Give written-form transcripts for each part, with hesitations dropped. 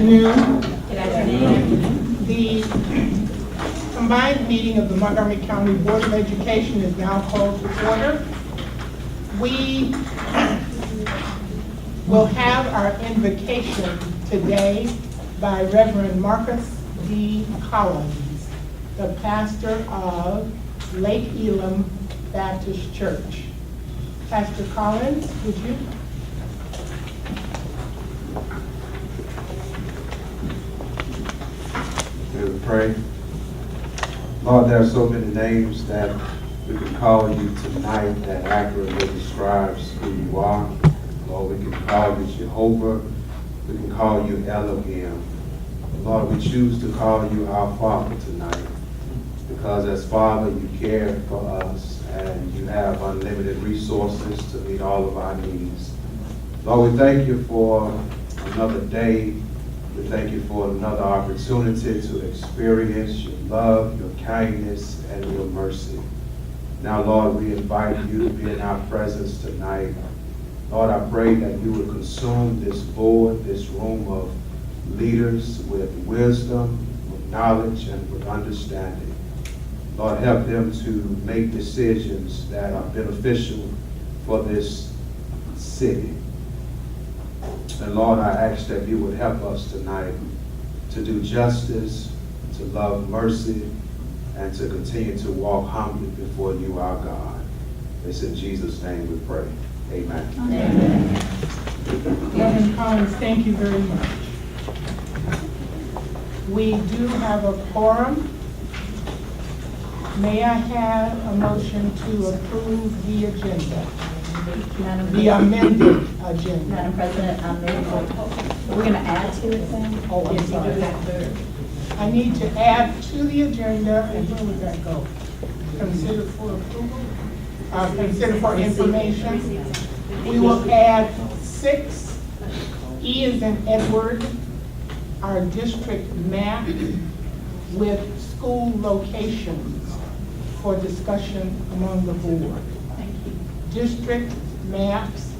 afternoon. Good afternoon. The combined meeting of the Montgomery County Board of Education is now called to order. We will have our invocation today by Reverend Marcus D. Collins, the pastor of Lake Elam Baptist Church. Pastor Collins, would you? We will pray. Lord, there are so many names that we can call you tonight that accurately describes who you are. Lord, we can call you Jehovah. We can call you Elohim. Lord, we choose to call you our Father tonight because as Father, you care for us and you have unlimited resources to meet all of our needs. Lord, we thank you for another day. We thank you for another opportunity to experience your love, your kindness, and your mercy. Now, Lord, we invite you to be in our presence tonight. Lord, I pray that you would consume this board, this room of leaders with wisdom, with knowledge, and with understanding. Lord, help them to make decisions that are beneficial for this city. And Lord, I ask that you would help us tonight to do justice, to love mercy, and to continue to walk humbly before you, our God. It's in Jesus' name we pray. Amen. Amen. Reverend Collins, thank you very much. We do have a quorum. May I have a motion to approve the agenda? The amended agenda. Madam President, we're going to add to it then? Oh, I'm sorry. I need to add to the agenda, and where would that go? Consider for approval? Consider for information. We will add 6, E as in Edward, our district map with school locations for discussion among the board. District maps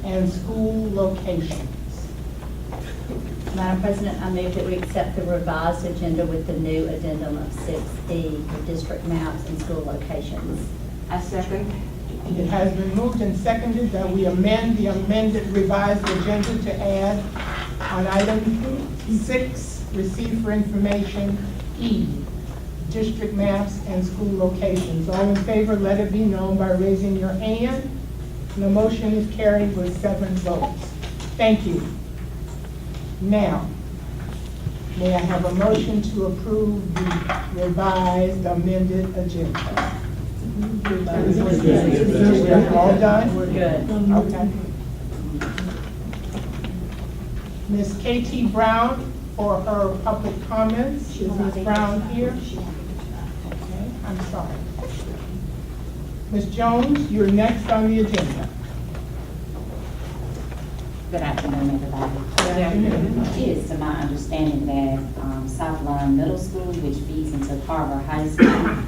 and school locations. Madam President, I move that we accept the revised agenda with the new addendum of 6E for district maps and school locations. I second. It has been moved and seconded that we amend the amended revised agenda to add on item 6, receive for information, E, district maps and school locations. All in favor, let it be known by raising your hand. The motion is carried with 7 votes. Thank you. Now, may I have a motion to approve the revised amended agenda? We're all done? We're good. Okay. Ms. K.T. Brown for her public comments. Is Ms. Brown here? Okay, I'm sorry. Ms. Jones, you're next on the agenda. Good afternoon, everybody. Good afternoon. It is to my understanding that South Lawn Middle School, which feeds into Carver High School,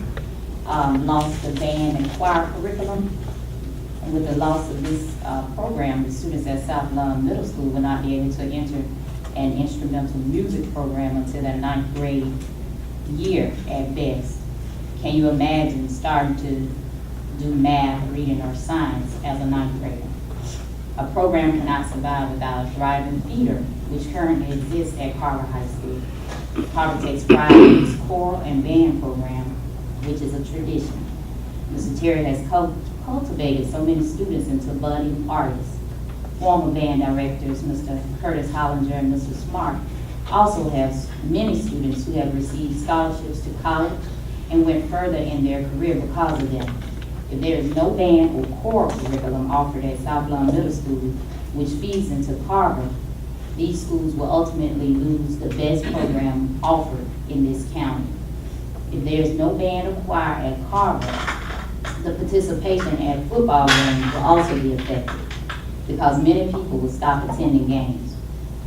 lost the band and choir curriculum. And with the loss of this program, the students at South Lawn Middle School will not be able to enter an instrumental music program until their 9th grade year at best. Can you imagine starting to do math, reading, or science as a 9th grader? A program cannot survive without a thriving feeder, which currently exists at Carver High School. Carver takes pride in its choral and band program, which is a tradition. Mr. Terry has cultivated so many students into budding artists. Former band directors, Mr. Curtis Hollinger and Mr. Smart, also have many students who have received scholarships to college and went further in their career because of them. If there is no band or choral curriculum offered at South Lawn Middle School, which feeds into Carver, these schools will ultimately lose the best program offered in this county. If there is no band or choir at Carver, the participation at football games will also be affected because many people will stop attending games.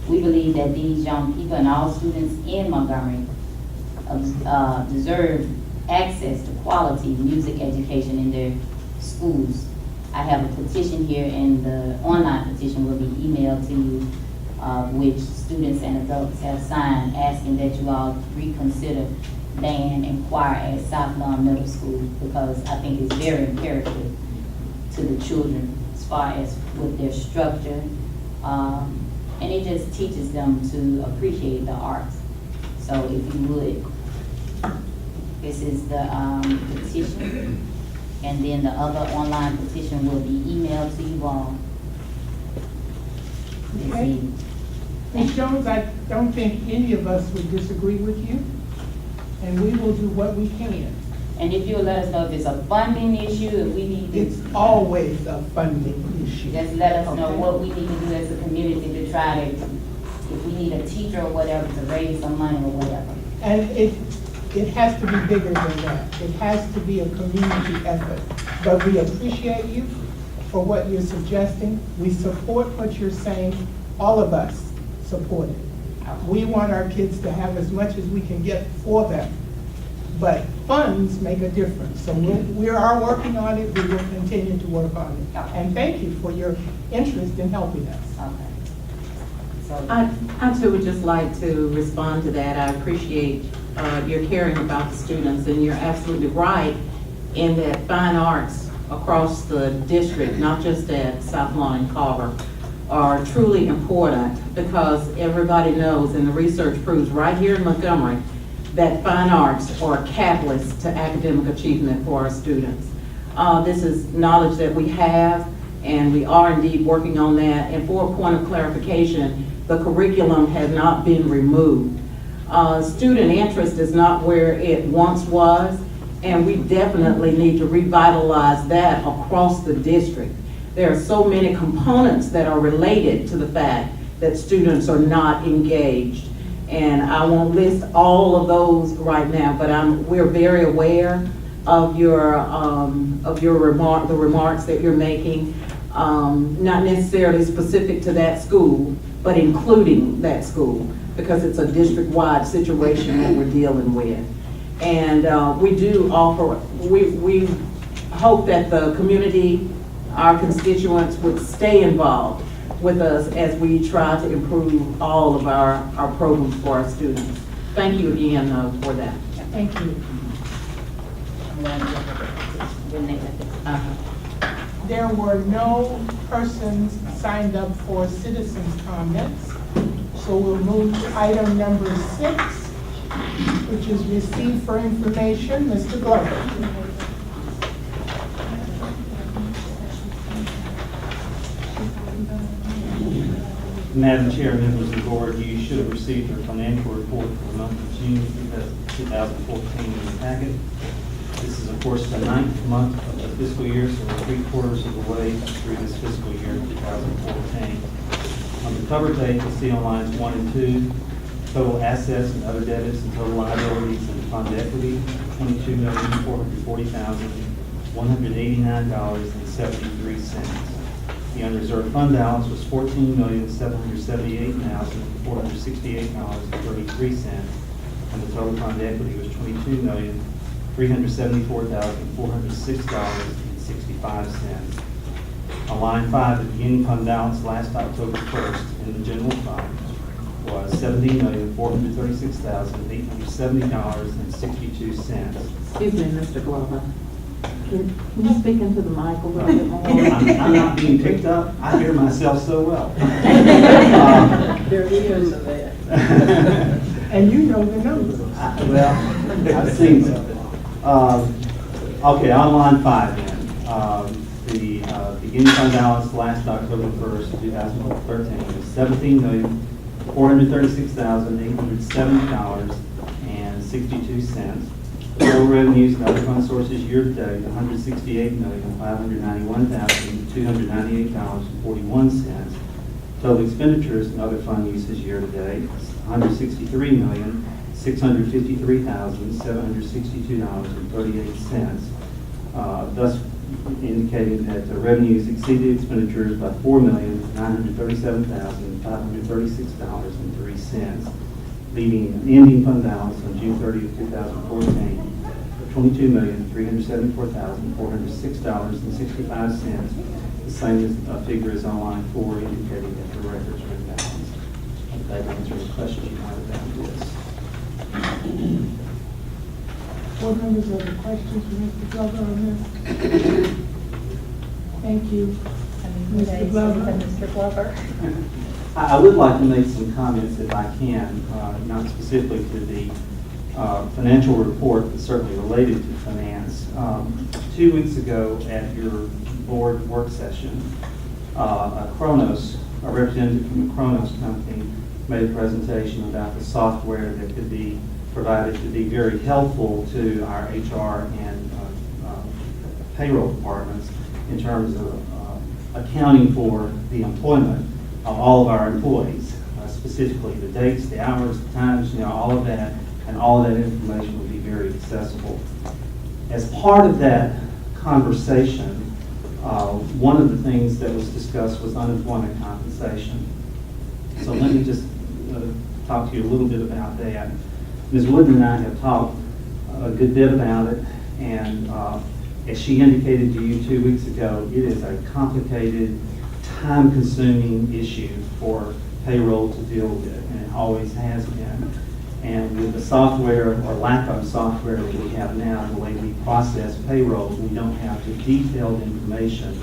We believe that these young people and all students in Montgomery deserve access to quality music education in their schools. I have a petition here, and the online petition will be emailed to you which students and adults have signed asking that you all reconsider band and choir at South Lawn Middle School, because I think it's very imperative to the children as far as with their structure. And it just teaches them to appreciate the arts. So if you would, this is the petition, and then the other online petition will be emailed to you all. this Okay. evening. Ms. Jones, I don't think any of us would disagree with you, and we will do what we can. And if you'll let us know if it's a funding issue, if we need It's to, always a funding issue. just let us know Okay. what we need to do as a community to try to, if we need a teacher or whatever, to raise some money or whatever. And it has to be bigger than that. It has to be a community effort. But we appreciate you for what you're suggesting. We support what you're saying. All of us support it. We want our kids to have as much as we can get for them. But funds make a difference. So we are working on it. We will continue to work on it. Okay. And thank you for your interest in helping us. Okay. So, I too would just like to respond to that. I appreciate your caring about the students, and you're absolutely right in that fine arts across the district, not just at South Lawn and Carver, are truly important, because everybody knows, and the research proves right here in Montgomery, that fine arts are a catalyst to academic achievement for our students. This is knowledge that we have, and we are indeed working on that. And for a point of clarification, the curriculum has not been removed. Student interest is not where it once was, and we definitely need to revitalize that across the district. There are so many components that are related to the fact that students are not engaged. And I won't list all of those right now, but we're very aware of the remarks that you're making, not necessarily specific to that school, but including that school, because it's a district-wide situation that we're dealing with. And we do offer, we hope that the community, our constituents, would stay involved with us as we try to improve all of our programs for our students. Thank you again for that. Thank you. There were no persons signed up for citizens' comments, so we'll move to item number 6, which is received for information. Mr. Glover. Madam Chair, members of the board, you should have received your financial report for the month of June 2014 in the packet. This is, of course, the 9th month of the fiscal year, so we're 3/4 of the way through this fiscal year 2014. On the cover page, you'll see on lines 1 and 2, total assets and other debits and total liabilities and fund equity, $22,440,189.73. The unreserved fund balance was $14,778,468.33, and the total fund equity was $22,374,406.65. On line 5, the beginning fund balance last October 1st in the general fund was $17,436,870.62. Excuse me, Mr. Glover. Can you speak into the mic a little bit more? I'm not being picked up. I hear myself so well. There is of that. And you know the numbers. Well, I've seen them. Okay, on line 5 then. The beginning fund balance last October 1st, 2013 was $17,436,870.62. Total revenues and other fund sources year-to-date, $168,591,298.41. Total expenditures and other fund uses year-to-date, $163,653,762.38. Thus indicating that the revenues exceeded expenditures by $4,937,536.03, leaving an ending fund balance on June 30th, 2014 of $22,374,406.65, the same as figure as on line 4, indicating that the records were in balance. glad to answer any questions you might have about this. Board members, are there questions for Mr. Glover on this? Thank you. Mr. Glover? Mr. Glover. I would like to make some comments if I can, not specifically to the financial report, but certainly related to finance. 2 weeks ago at your board work session, a representative from the Kronos company made a presentation about the software that could be provided to be very helpful to our HR and payroll departments in terms of accounting for the employment of all of our employees, specifically the dates, the hours, the times, all of that, and all of that information will be very accessible. As part of that conversation, one of the things that was discussed was unemployment compensation. So let me just talk to you a little bit about that. Ms. Wooden and I have talked a good bit about it, and as she indicated to you 2 weeks ago, it is a complicated, time-consuming issue for payroll to deal with, and it always has been. And with the software or lack of software that we have now, the way we process payroll, we don't have the detailed information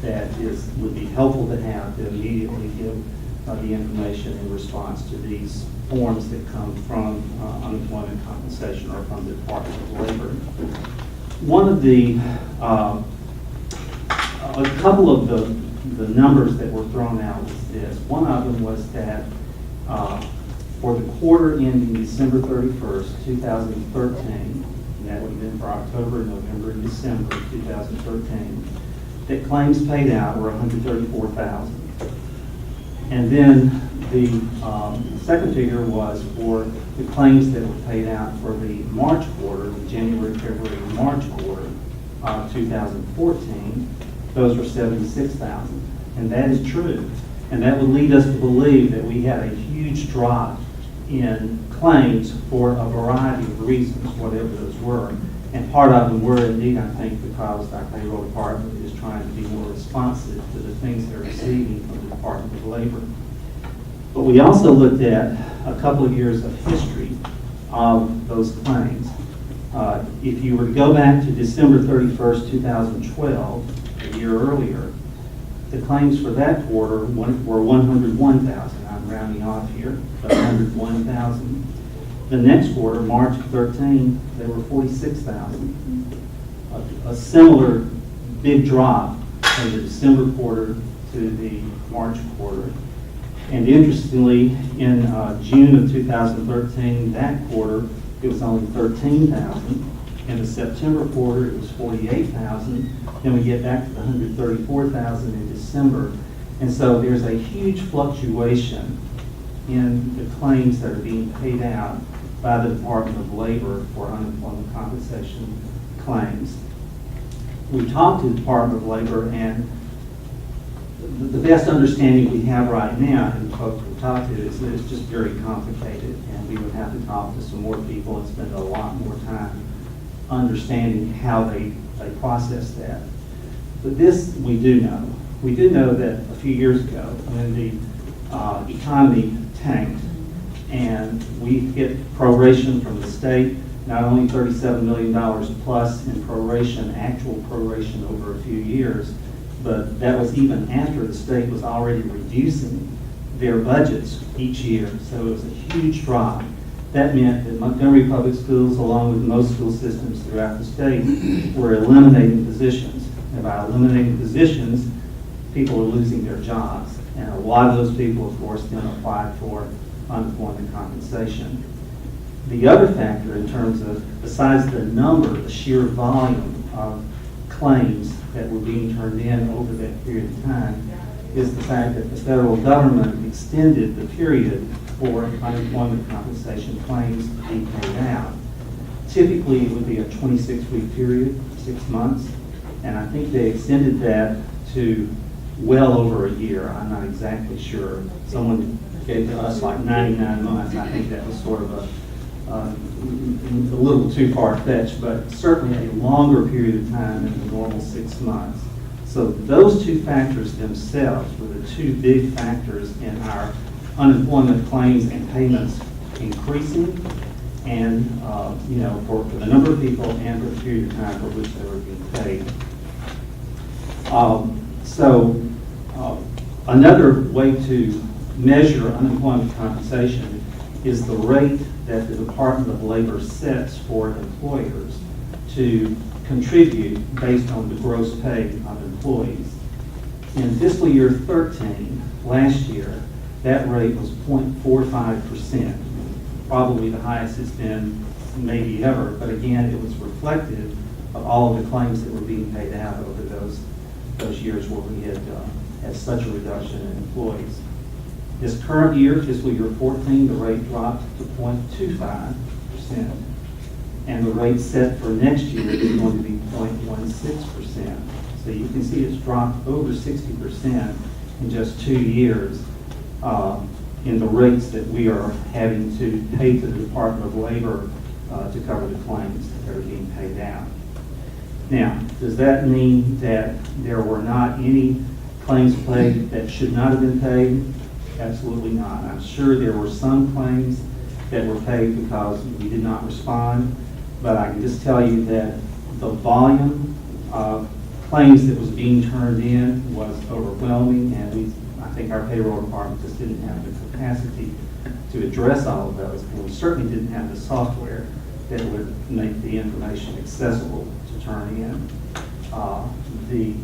that would be helpful to have to immediately give the information in response to these forms that come from unemployment compensation or from the Department of Labor. One of the, a couple of the numbers that were thrown out was this. One of them was that for the quarter ending December 31st, 2013, and that would have been for October, November, and December 2013, that claims paid out were $134,000. And then the second figure was for the claims that were paid out for the March quarter, the January, February, March quarter of 2014. Those were $76,000. And that is true. And that would lead us to believe that we had a huge drop in claims for a variety of reasons, whatever those were. And part of them were indeed, I think, because our payroll department is trying to be more responsive to the things they're receiving from the Department of Labor. But we also looked at a couple of years of history of those claims. If you were to go back to December 31st, 2012, a year earlier, the claims for that quarter were 101,000. I'm rounding off here, but 101,000. The next quarter, March 13, they were 46,000. A similar big drop from the December quarter to the March quarter. And interestingly, in June of 2013, that quarter, it was only 13,000. In the September quarter, it was 48,000. Then we get back to the 134,000 in December. And so there's a huge fluctuation in the claims that are being paid out by the Department of Labor for unemployment compensation claims. We talked to the Department of Labor, and the best understanding we have right now, and the folks we talked to, is that it's just very complicated, and we would have to talk to some more people and spend a lot more time understanding how they process that. But this we do know. We do know that a few years ago, when the economy tanked and we hit proration from the state, not only $37 million plus in proration, actual proration over a few years, but that was even after the state was already reducing their budgets each year. So it was a huge drop. That meant that Montgomery Public Schools, along with most school systems throughout the state, were eliminating positions. And by eliminating positions, people were losing their jobs. And a lot of those people, of course, then applied for unemployment compensation. The other factor in terms of, besides the number, the sheer volume of claims that were being turned in over that period of time, is the fact that the federal government extended the period for unemployment compensation claims to be paid out. Typically, it would be a 26-week period, 6 months, and I think they extended that to well over a year. I'm not exactly sure. Someone gave to us like 99 months. I think that was sort of a little too far-fetched, but certainly a longer period of time than the normal 6 months. So those two factors themselves were the two big factors in our unemployment claims and payments increasing, and, you know, for the number of people and for the period of time for which they were being paid. Another way to measure unemployment compensation is the rate that the Department of Labor sets for employers to contribute based on the gross pay of employees. In fiscal year 13, last year, that rate was 0.45%, probably the highest it's been maybe ever, but again, it was reflective of all of the claims that were being paid out over those years where we had such a reduction in employees. This current year, fiscal year 14, the rate dropped to 0.25%, and the rate set for next year is going to be 0.16%. So you can see it's dropped over 60% in just 2 years in the rates that we are having to pay to the Department of Labor to cover the claims that are being paid out. Now, does that mean that there were not any claims paid that should not have been paid? Absolutely not. I'm sure there were some claims that were paid because we did not respond, but I can just tell you that the volume of claims that was being turned in was overwhelming, and I think our payroll department just didn't have the capacity to address all of those, and we certainly didn't have the software that would make the information accessible to turn in. The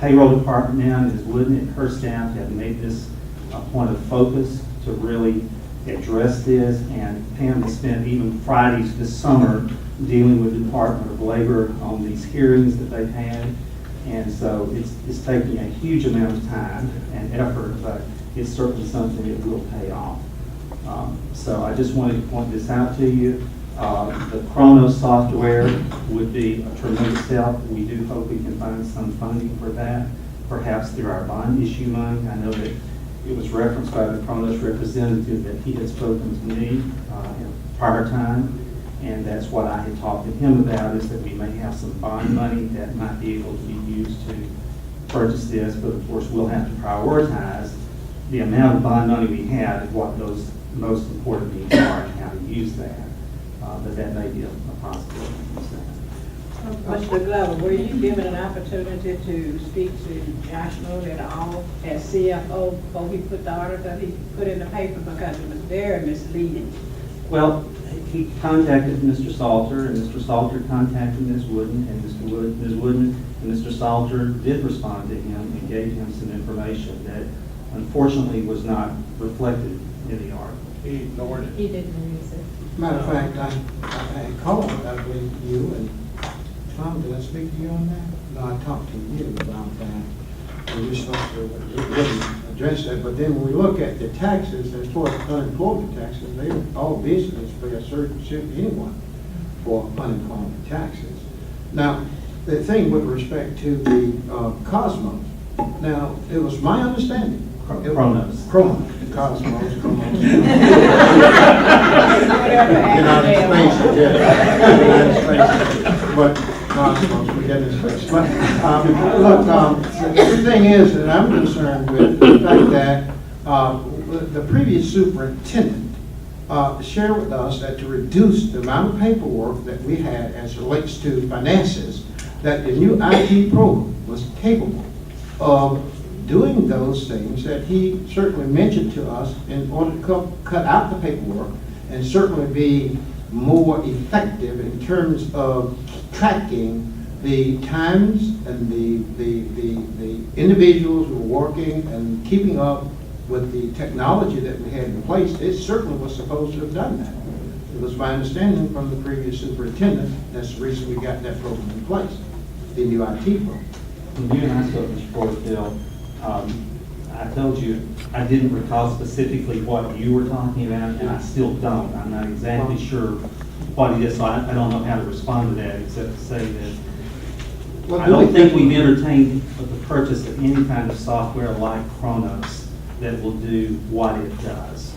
payroll department now, Ms. Wooden and her staff have made this a point of focus to really address this, and Pam has spent even Fridays this summer dealing with the Department of Labor on these hearings that they've had, and so it's taking a huge amount of time and effort, but it's certainly something that will pay off. So I just wanted to point this out to you. The Chronos software would be a tremendous help. We do hope we can find some funding for that, perhaps through our bond issue money. I know that it was referenced by the Chronos representative that he had spoken to me in prior time, and that's what I had talked to him about, is that we may have some bond money that might be able to be used to purchase this, but of course we'll have to prioritize the amount of bond money we have and what those most important needs are and how to use that. But that may be a possibility. Mr. Glover, were you given an opportunity to speak to Josh Moon at all as CFO before he put the article that he put in the paper, because it was very misleading? Well, he contacted Mr. Salter, and Mr. Salter contacted Ms. Wooden, and Ms. Wooden and Mr. Salter did respond to him and gave him some information that unfortunately was not reflected in the article. He ignored it. He didn't use it. Matter of fact, I called, I believe, you, and Tom, did I speak to you on that? No, I talked to you about that. We were supposed to, we didn't address that, but then when we look at the taxes, as far as unemployment taxes, they, all business pay a certain ship anyone for unemployment taxes. Now, the thing with respect to the Cosmos, now, it was my understanding. Chronos. Cosmos. But Cosmos, we get his face. But look, the thing is that I'm concerned with the fact that the previous superintendent shared with us that to reduce the amount of paperwork that we had as it relates to finances, that the new IT program was capable of doing those things that he certainly mentioned to us in order to cut out the paperwork and certainly be more effective in terms of tracking the times and the individuals who were working and keeping up with the technology that we had in place. It certainly was supposed to have done that. It was my understanding from the previous superintendent, that's the reason we got that program in place, the new IT program. When you and I spoke, Mr. Forrestville, I told you I didn't recall specifically what you were talking about, and I still don't. I'm not exactly sure what it is, so I don't know how to respond to that, except to say that I don't think we've entertained the purchase of any kind of software like Chronos that will do what it does,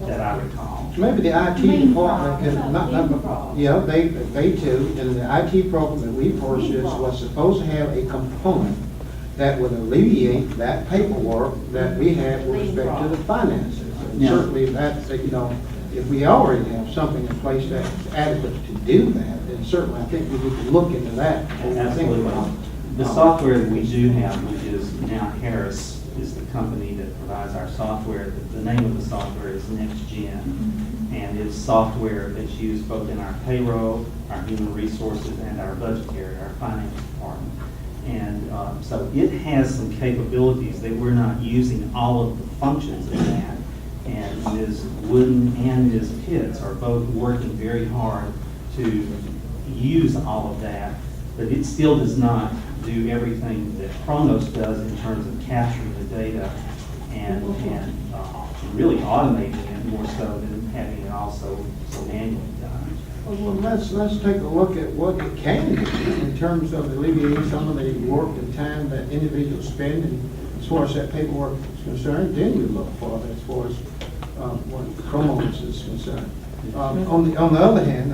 that I recall. Maybe the IT department can, yeah, they too, and the IT program that we purchased was supposed to have a component that would alleviate that paperwork that we have with respect to the finances. And Yeah. certainly that's, if we already have something in place that's adequate to do that, then certainly I think we need to look into that. before we think Absolutely. about, The software that we do have, which is now Harris, is the company that provides our software. The name of the software is NextGen, and it's software that's used both in our payroll, our human resources, and our budgetary, our finance department. And so it has some capabilities that we're not using all of the functions of that. And Ms. Wooden and Ms. Pitts are both working very hard to use all of that, but it still does not do everything that Chronos does in terms of capturing the data and really automating it more so than having it also so manually done. Well, let's take a look at what it can do in terms of alleviating some of the work and time that individuals spend. And as far as that paperwork is concerned, then we look for it as far as what Chronos is concerned. On the other hand,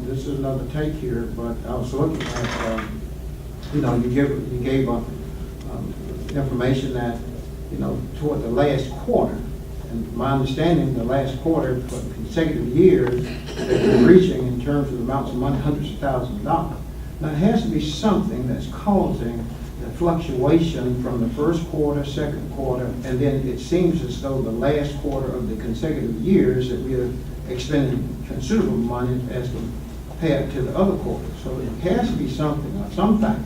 this is another take here, but I was looking at, you gave information that, toward the last quarter. And my understanding, the last quarter for consecutive years that we're reaching in terms of amounts of money, hundreds of thousands of dollars. Now, it has to be something that's causing the fluctuation from the first quarter, second quarter, and then it seems as though the last quarter of the consecutive years that we are expending considerable money as compared to the other quarters. So it has to be something, or some factor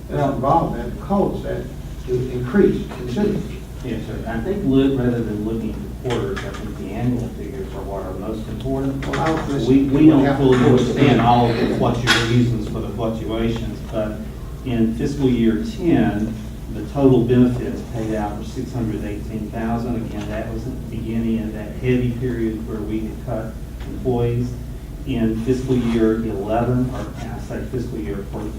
that's involved that cause that to increase considerably. Yes, sir. I think rather than looking at quarters, I think the annual figures are what are most important. We don't fully understand all of the reasons for the fluctuations, but in fiscal year 10, the total benefits paid out were $618,000. Again, that was at the beginning of that heavy period where we had cut employees. In fiscal year 11, or I say fiscal year for the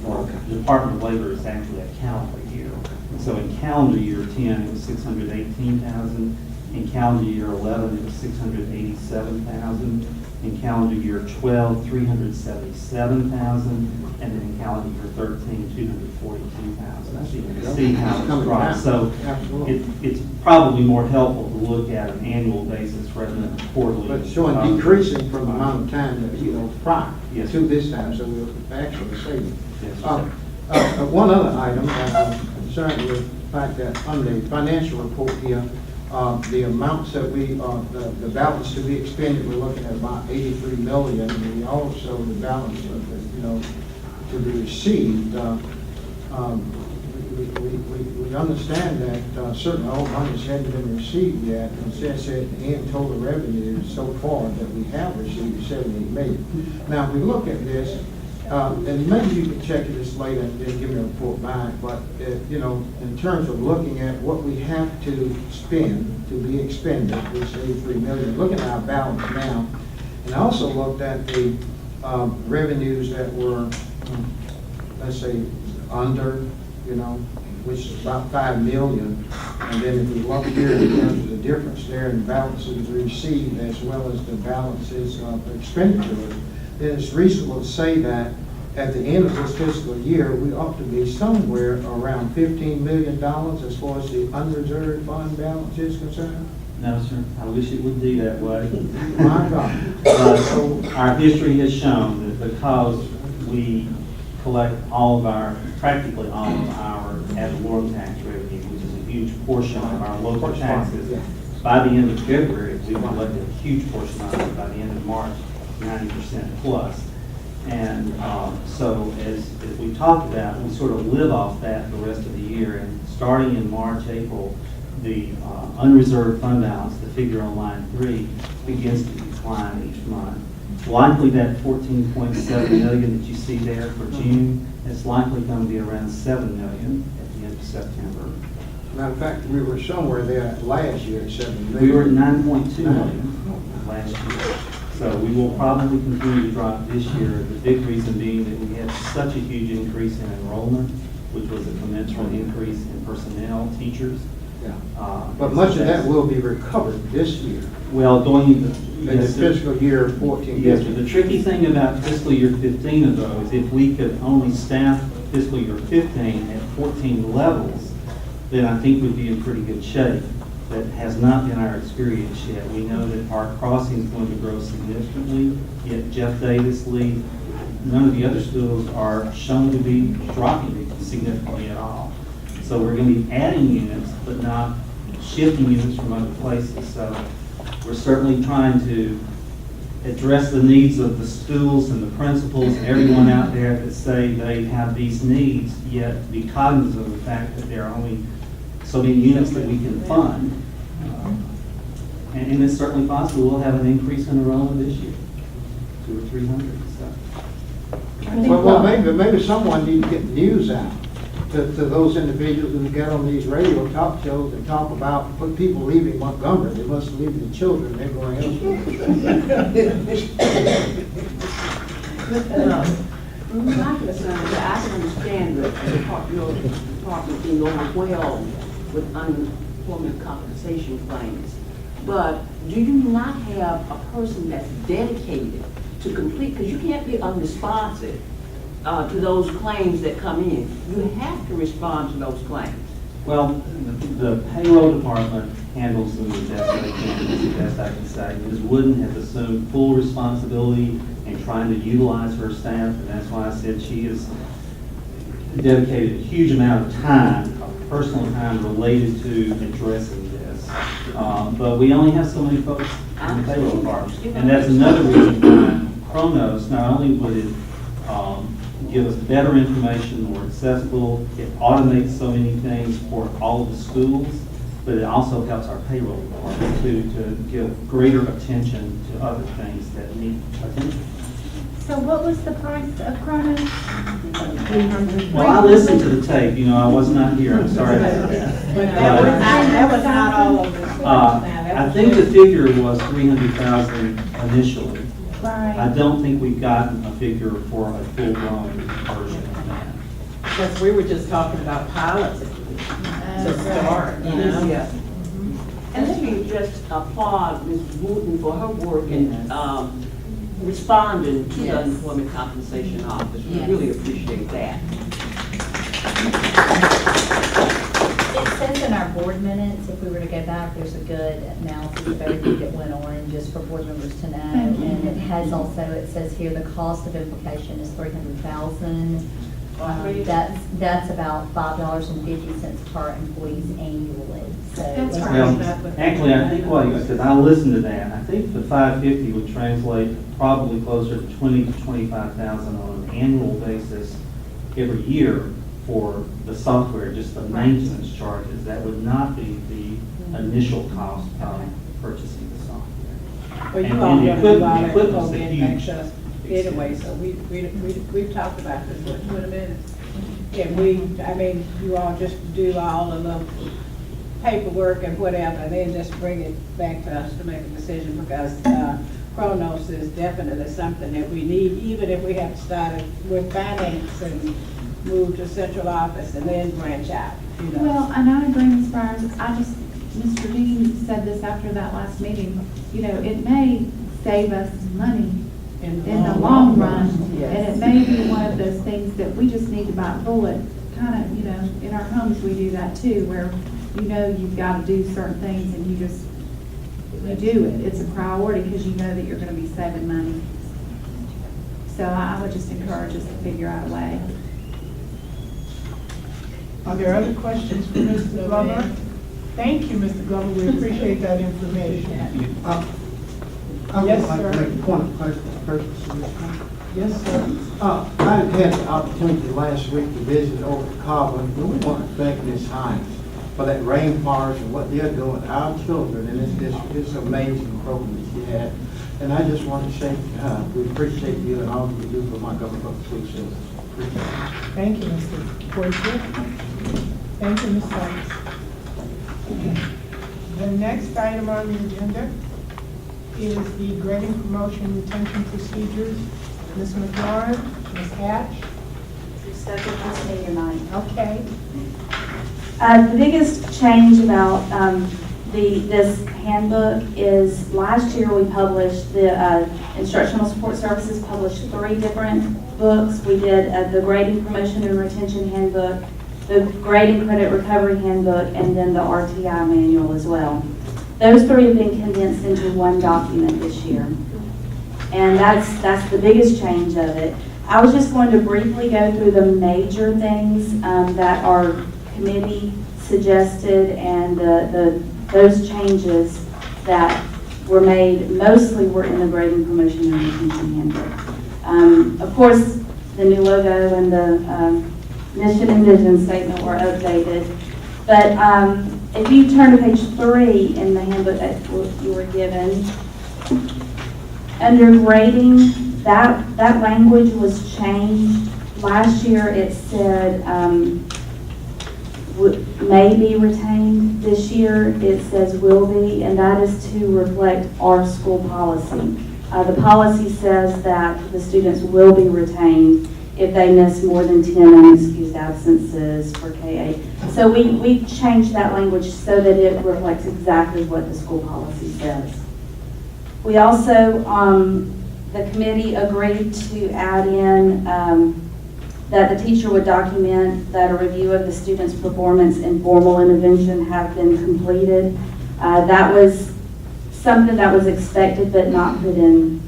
Department of Labor is actually a calendar year. So in calendar year 10, it was $618,000. In calendar year 11, it was $687,000. In calendar year 12, $377,000. And then in calendar year 13, $242,000. So you can see how it's dropped. So it's probably more helpful to look at an annual basis rather than a quarterly. But showing decreasing from the amount of time that, prior Yes. to this time, so we're actually saving. Yes. One other item that I'm concerned with, the fact that on the financial report here, the amounts that the balance to be expended, we're looking at about 83 million. And we also, the balance of to be received, we understand that certain old monies hadn't been received yet, and since at the end total revenue so far that we have received is 78 million. Now, if we look at this, and maybe you can check this later and then give me a report back, but, in terms of looking at what we have to spend to be expended, this 83 million, looking at our balance now, and I also looked at the revenues that were, let's say, under, which is about 5 million. And then if we look here in terms of the difference there in balances received as well as the balances of expenditures, then it's reasonable to say that at the end of this fiscal year, we ought to be somewhere around $15 million as far as the unreserved fund balance is concerned. No, sir. I wish it would be that way. My God. Our history has shown that because we collect practically all of our ad valorem tax revenue, which is a huge portion of our local taxes, by the end of February, we collected a huge portion of it. By the end of March, 90% plus. And so as we talked about, we sort of live off that the rest of the year. And starting in March, April, the unreserved fund balance, the figure on line 3, begins to decline each month. Likely that 14.7 million that you see there for June, it's likely going to be around 7 million at the end of September. Matter of fact, we were somewhere there last year at 7 million. We were at 9.2 million last year. So we will probably continue to drop this year. The big reason being that we had such a huge increase in enrollment, which was a commensurate increase in personnel, teachers. Yeah. But much of that will be recovered this year. Well, going into In the fiscal year 14. Yes, but the tricky thing about fiscal year 15 of those, if we could only staff fiscal year 15 at 2014 levels, then I think we'd be in pretty good shape. That has not been our experience yet. We know that Park Crossing is going to grow significantly, yet Jeff Davis Lee, none of the other schools are shown to be dropping significantly at all. So we're going to be adding units, but not shifting units from other places. So we're certainly trying to address the needs of the schools and the principals and everyone out there that say they have these needs, yet be cognizant of the fact that there are only so many units that we can fund. And it's certainly possible we'll have an increase in enrollment this year, 200 or 300 and stuff. Well, maybe someone needs to get the news out to those individuals who get on these radio talk shows and talk about what people leaving Montgomery. They must leave the children, they're going elsewhere. My concern is that I can understand that your department being overwhelmed with unemployment compensation claims, but do you not have a person that's dedicated to complete, because you can't be unresponsive to those claims that come in. You have to respond to those claims. Well, the payroll department handles them the best they can, is the best I can say. Ms. Wooden has assumed full responsibility in trying to utilize her staff, and that's why I said she has dedicated a huge amount of time, personal time, related to addressing this. But we only have so many folks in the payroll department, and that's another reason why Chronos, not only would it give us better information, more accessible, it automates so many things for all of the schools, but it also helps our payroll department to give greater attention to other things that need attention. So what was the price of Chronos? Well, I listened to the tape, I was not here, I'm sorry. But that was not all of this. I think the figure was 300,000 initially. Right. I don't think we've gotten a figure for a full-blown version of that. Because we were just talking about pilots to start, you know? Yeah. And let me just applaud Ms. Wooten for her work in responding to the Yes. Unemployment Compensation Office. We Yes. really appreciate that. It says in our board minutes, if we were to go back, there's a good analysis of everything that went on, just for board members to know. Thank you. And it has also, it says here, the cost of implication is $300,000. That's about $5.50 per employees annually, so. That's right. Well, actually, I think because I listened to that, I think the 550 would translate probably closer to 20 to 25,000 on an annual basis every year for the software, just the maintenance charges. That would not be the initial cost of purchasing the software. Well, you And all the know you all equipment's have a to huge us anyway, so we've talked about this, what a minute. And you all just do all of the paperwork and whatever, and then just bring it back to us to make a decision, because Chronos is definitely something that we need, even if we have to start with finance and move to central office and then branch out, Well, and I agree, Ms. Byers. Mr. Dean said this after that last meeting, it may save us money in the long run. And it may be one of those things that we just need to bite a bullet, kind of, in our homes, we do that too, where you've got to do certain things and you do it. It's a priority because you know that you're going to be saving money. So I would just encourage us to figure out a way. Are there other questions for Mr. Glover? Thank you, Mr. Glover, we appreciate that information. I would Yes, like to sir. make a point of clarification. Yes, sir. I had the opportunity last week to visit over at Cobble, and we want to thank Ms. Hines for that rainforest and what they're doing to our children in this district. It's an amazing program that she had. And I just want to say, we appreciate you and all you do for my government school system. Appreciate it. Thank you, Mr. Porter. Thank you, Ms. Sykes. The next item on the agenda is the grading, promotion, retention procedures. Ms. McLaurin, Ms. Hatch. Okay. The biggest change about this handbook is last year we published, the Instructional Support Services published 3 different books. We did the Grading, Promotion, and Retention Handbook, the grading credit recovery handbook, and then the RTI manual as well. Those three have been condensed into one document this year. And that's the biggest change of it. I was just going to briefly go through the major things that our committee suggested, and those changes that were made mostly were in the grading, promotion, and retention handbook. Of course, the new logo and the mission and vision statement were updated. But if you turn to page 3 in the handbook that you were given, under grading, that language was changed. Last year it said may be retained. This year it says will be, and that is to reflect our school policy. The policy says that the students will be retained if they miss more than 10 unexcused absences for K-8. So we changed that language so that it reflects exactly what the school policy says. We also, the committee agreed to add in that the teacher would document that a review of the student's performance in formal intervention have been completed. That was something that was expected but not put in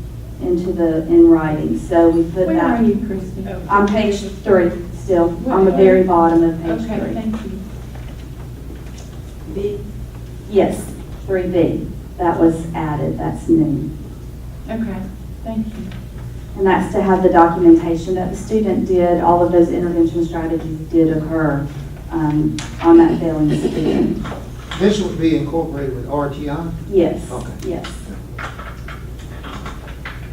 writing. So we put Where that. are you, Christie? On page 3 still, on the very bottom of page 3. Okay, thank you. B, Yes, 3B. That was added, that's new. Okay, thank you. And that's to have the documentation that the student did, all of those intervention strategies did occur on that failing student. This would be incorporated with RTI? Yes, Okay. yes.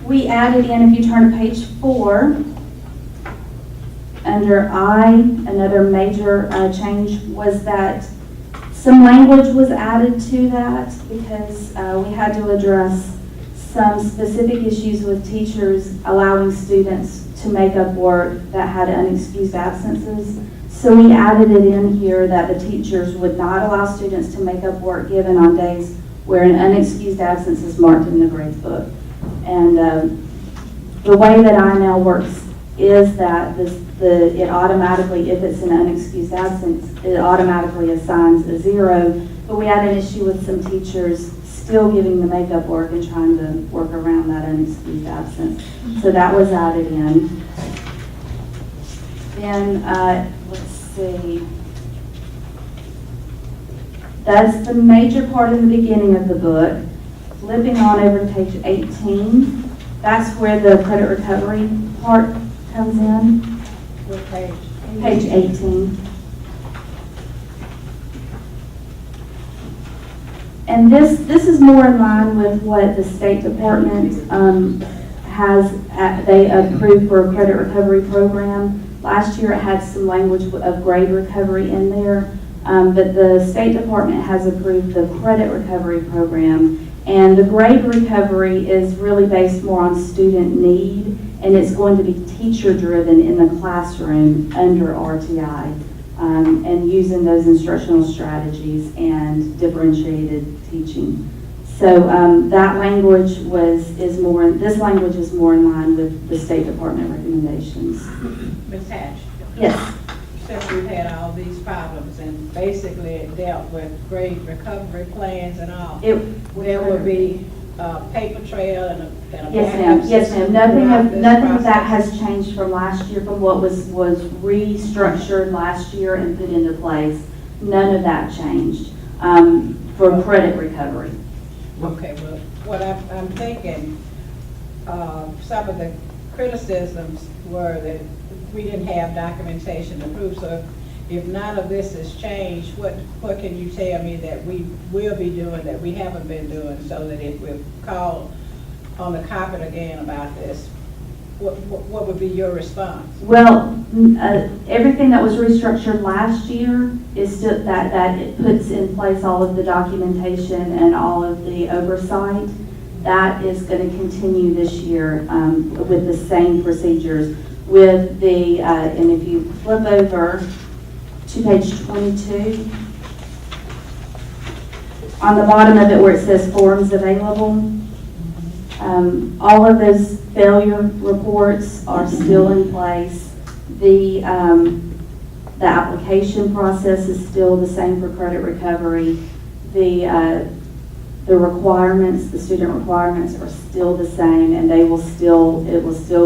We added in, if you turn to page 4, under I, another major change was that some language was added to that because we had to address some specific issues with teachers allowing students to make up work that had unexcused absences. So we added it in here that the teachers would not allow students to make up work given on days where an unexcused absence is marked in the grade book. And the way that INL works is that it automatically, if it's an unexcused absence, it automatically assigns a 0. But we had an issue with some teachers still giving the makeup work and trying to work around that unexcused absence. So that was added in. Then, let's see. That's the major part in the beginning of the book. Flipping on over to page 18, that's where the credit recovery part comes in. What page? Page 18. And this is more in line with what the State Department they approved for a credit recovery program. Last year it had some language of grade recovery in there, but the State Department has approved the credit recovery program. And the grade recovery is really based more on student need, and it's going to be teacher-driven in the classroom under RTI, and using those instructional strategies and differentiated teaching. So that language this language is more in line with the State Department recommendations. Ms. Hatch, Yes. since we've had all these problems and basically it dealt with grade recovery plans and all, there will be a paper trail and a Yes, backup ma'am. Yes, system ma'am. throughout this Nothing of that process? has changed from last year, from what was restructured last year and put into place. None of that changed for credit recovery. Okay, well, what I'm thinking, some of the criticisms were that we didn't have documentation to prove, so if none of this has changed, what can you tell me that we will be doing that we haven't been doing, so that if we're called on the carpet again about this, what would be your response? Well, everything that was restructured last year is still that it puts in place all of the documentation and all of the oversight. That is going to continue this year with the same procedures. With the, and if you flip over to page 22, on the bottom of it where it says forms available, all of those failure reports are still in place. The The application process is still the same for credit recovery. The requirements, the student requirements are still the same, and it will still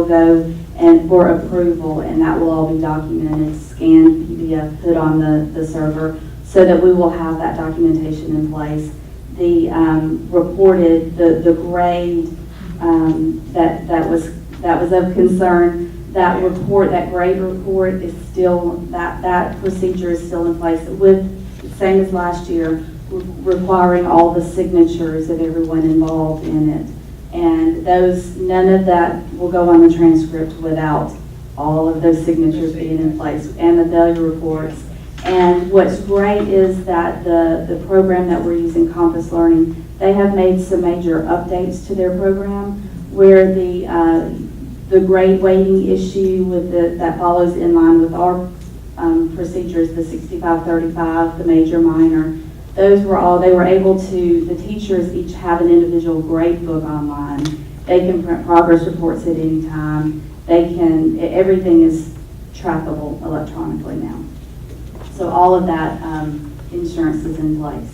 go and for approval, and that will all be documented, scanned, PDF, put on the server, so that we will have that documentation in place. The reported, the grade that was of concern, that report, that grade report is still, that procedure is still in place with, same as last year, requiring all the signatures of everyone involved in it. And none of that will go on the transcript without all of those signatures being in place, and the failure reports. And what's great is that the program that we're using, Compass Learning, they have made some major updates to their program where the grade weighting issue that follows in line with our procedures, the 65-35, the major, minor, they were able to, the teachers each have an individual grade book online. They can print progress reports at any time. Everything is trackable electronically now. So all of that insurance is in place.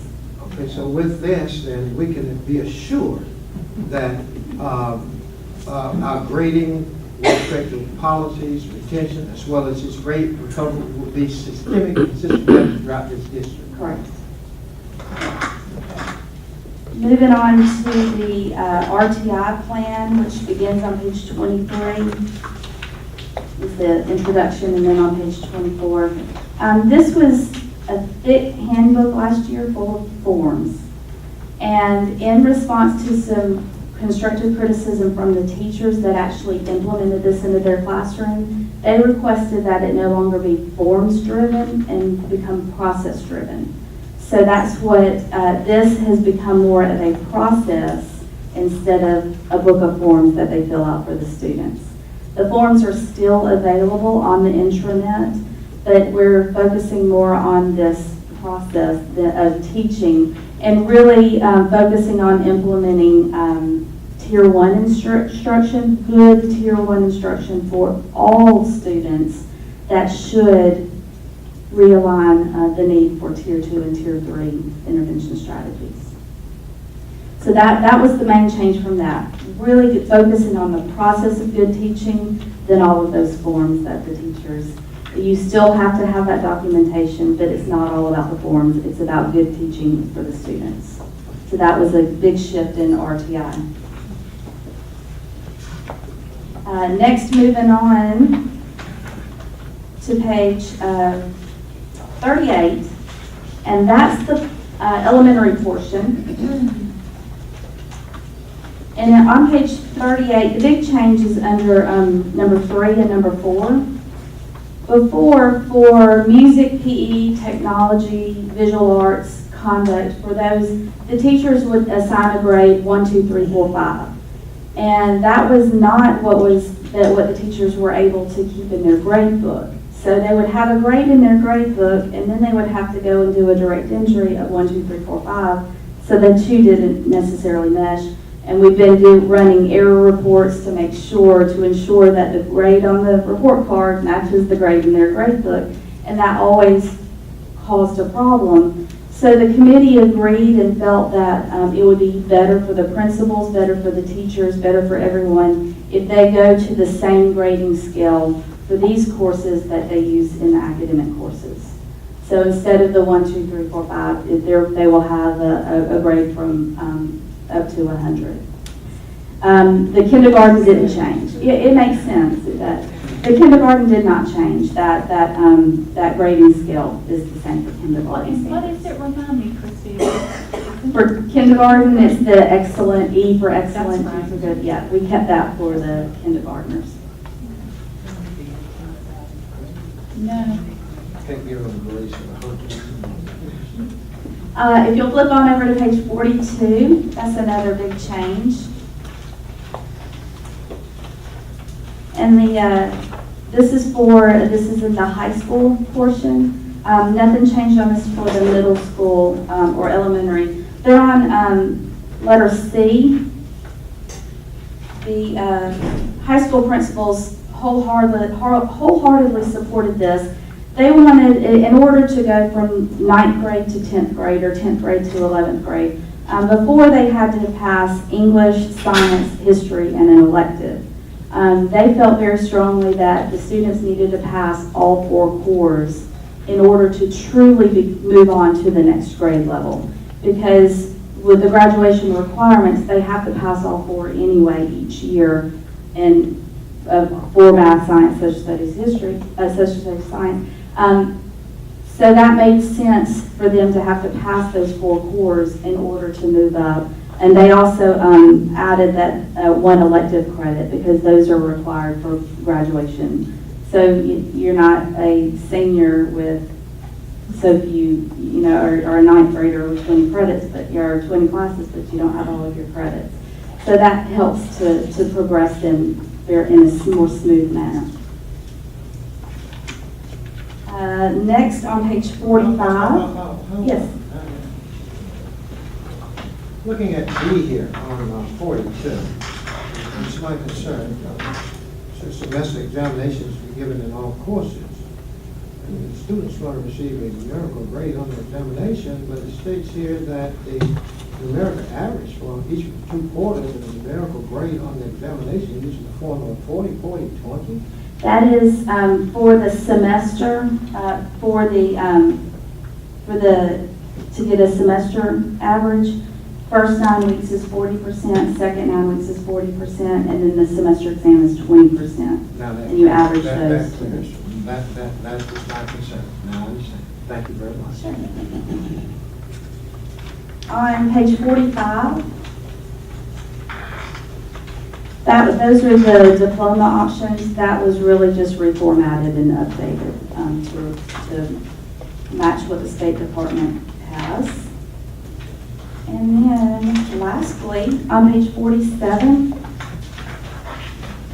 Okay, so with this, then we can be assured that our grading with respect to policies, retention, as well as its grade recovery will be systemic and systematic throughout this district. Correct. Moving on to the RTI plan, which begins on page 23. Is the introduction, and then on page 24. This was a thick handbook last year full of forms. And in response to some constructive criticism from the teachers that actually implemented this into their classroom, they requested that it no longer be forms driven and become process driven. So that's what, this has become more of a process instead of a book of forms that they fill out for the students. The forms are still available on the intranet, but we're focusing more on this process of teaching and really focusing on implementing Tier 1 instruction, good Tier 1 instruction for all students that should realign the need for Tier 2 and Tier 3 intervention strategies. So that was the main change from that. Really focusing on the process of good teaching, then all of those forms that the teachers, you still have to have that documentation, but it's not all about the forms, it's about good teaching for the students. So that was a big shift in RTI. Next, moving on to page 38, and that's the elementary portion. And then on page 38, the big change is under number 3 and number 4. Before, for music, PE, technology, visual arts, conduct, for those, the teachers would assign a grade 1, 2, 3, 4, 5. And that was not what the teachers were able to keep in their grade book. So they would have a grade in their grade book, and then they would have to go and do a direct entry of 1, 2, 3, 4, 5. So the two didn't necessarily mesh. And we've been running error reports to ensure that the grade on the report card matches the grade in their grade book. And that always caused a problem. So the committee agreed and felt that it would be better for the principals, better for the teachers, better for everyone if they go to the same grading scale for these courses that they use in the academic courses. So instead of the 1, 2, 3, 4, 5, they will have a grade from up to 100. The kindergarten didn't change. It makes sense that the kindergarten did not change. That grading scale is the same for kindergarten. What is it? Remind me, Christine. For kindergarten, it's the excellent, E for excellent, That's right. G for good. Yeah, we kept that for the kindergartners. No. Can't give them grades for the whole. If you'll flip on over to page 42, that's another big change. And this is in the high school portion. Nothing changed on this for the middle school or elementary. They're on letter C. The high school principals wholeheartedly supported this. They wanted, in order to go from ninth grade to 10th grade or 10th grade to 11th grade, before they had to pass English, science, history, and an elective. They felt very strongly that the students needed to pass all 4 cores in order to truly move on to the next grade level. Because with the graduation requirements, they have to pass all 4 anyway each year, and for math, science, social studies, history, social studies, science. So that made sense for them to have to pass those 4 cores in order to move up. And they also added that 1 elective credit because those are required for graduation. So you're not a senior with so few, or a 9th grader with 20 credits, but you're 20 classes, but you don't have all of your credits. So that helps to progress them in a more smooth manner. Next on page 45. Yes. Looking at B here on 42, it's my concern. Semester examinations be given in all courses. And the student's going to receive a numerical grade on the examination, but it states here that the numerical average for each of the 2 quarters and the numerical grade on the examination using the formula 40, 40, 20. That is for the semester, to get a semester average. First 9 weeks is 40%, second 9 weeks is 40%, and then the semester exam is 20%. Now that, and you average that those. clears. That is my concern. Now I understand. Thank you very much. On page 45, those were the diploma options. That was really just reformatted and updated to match what the State Department has. And then lastly, on page 47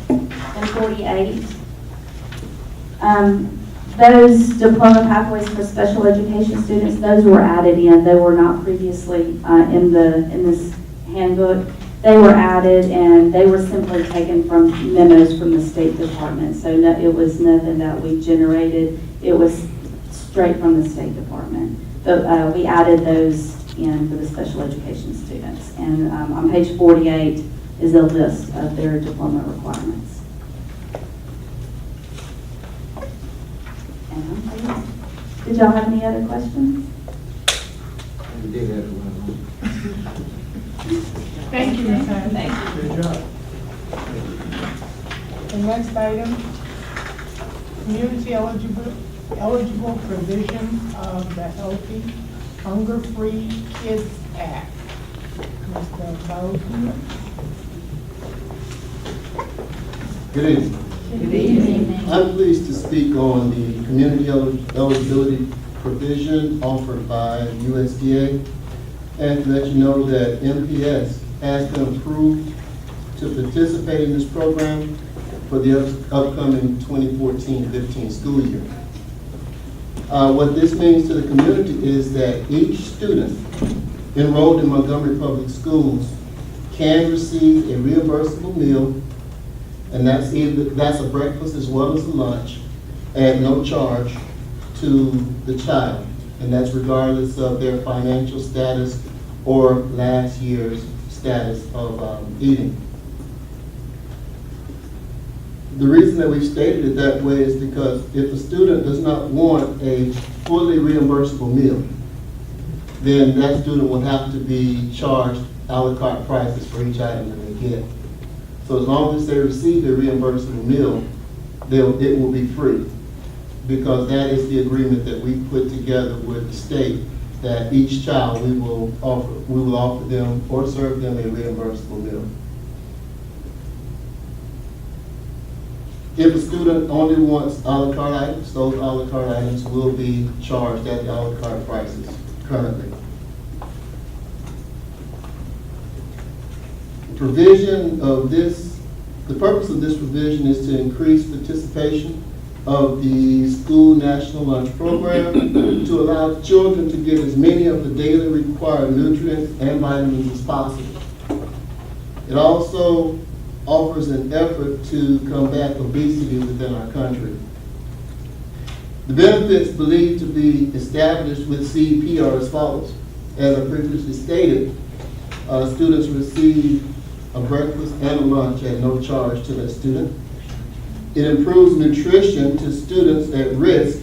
and 48, those diploma pathways for special education students, those were added in. They were not previously in this handbook. They were added, and they were simply taken from memos from the State Department. So no, it was nothing that we generated. It was straight from the State Department. So we added those in for the special education students. And on page 48 is a list of their diploma requirements. Did y'all have any other questions? You did have one. Thank you, Ms. Hines. Good job. The next item, community eligible provision of the Healthy Hunger-Free Kids Act. Mr. Bowden. Good evening. Good evening. I'm pleased to speak on the community eligibility provision offered by USDA and to let you know that MPS has been approved to participate in this program for the upcoming 2014-15 school year. What this means to the community is that each student enrolled in Montgomery Public Schools can receive a reimbursable meal, and that's a breakfast as well as a lunch at no charge to the child, and that's regardless of their financial status or last year's status of eating. The reason that we've stated it that way is because if a student does not want a fully reimbursable meal, then that student will have to be charged a la carte prices for each item that they get. So as long as they receive a reimbursable meal, it will be free, because that is the agreement that we put together with the state, that each child we will offer them or serve them a reimbursable meal. If a student only wants a la carte items, those a la carte items will be charged at the a la carte prices currently. The purpose of this provision is to increase participation of the school national lunch program to allow children to get as many of the daily required nutrients and vitamins as possible. It also offers an effort to combat obesity within our country. The benefits believed to be established with CEP are as follows. As I previously stated, students receive a breakfast and a lunch at no charge to the student. It improves nutrition to students at risk,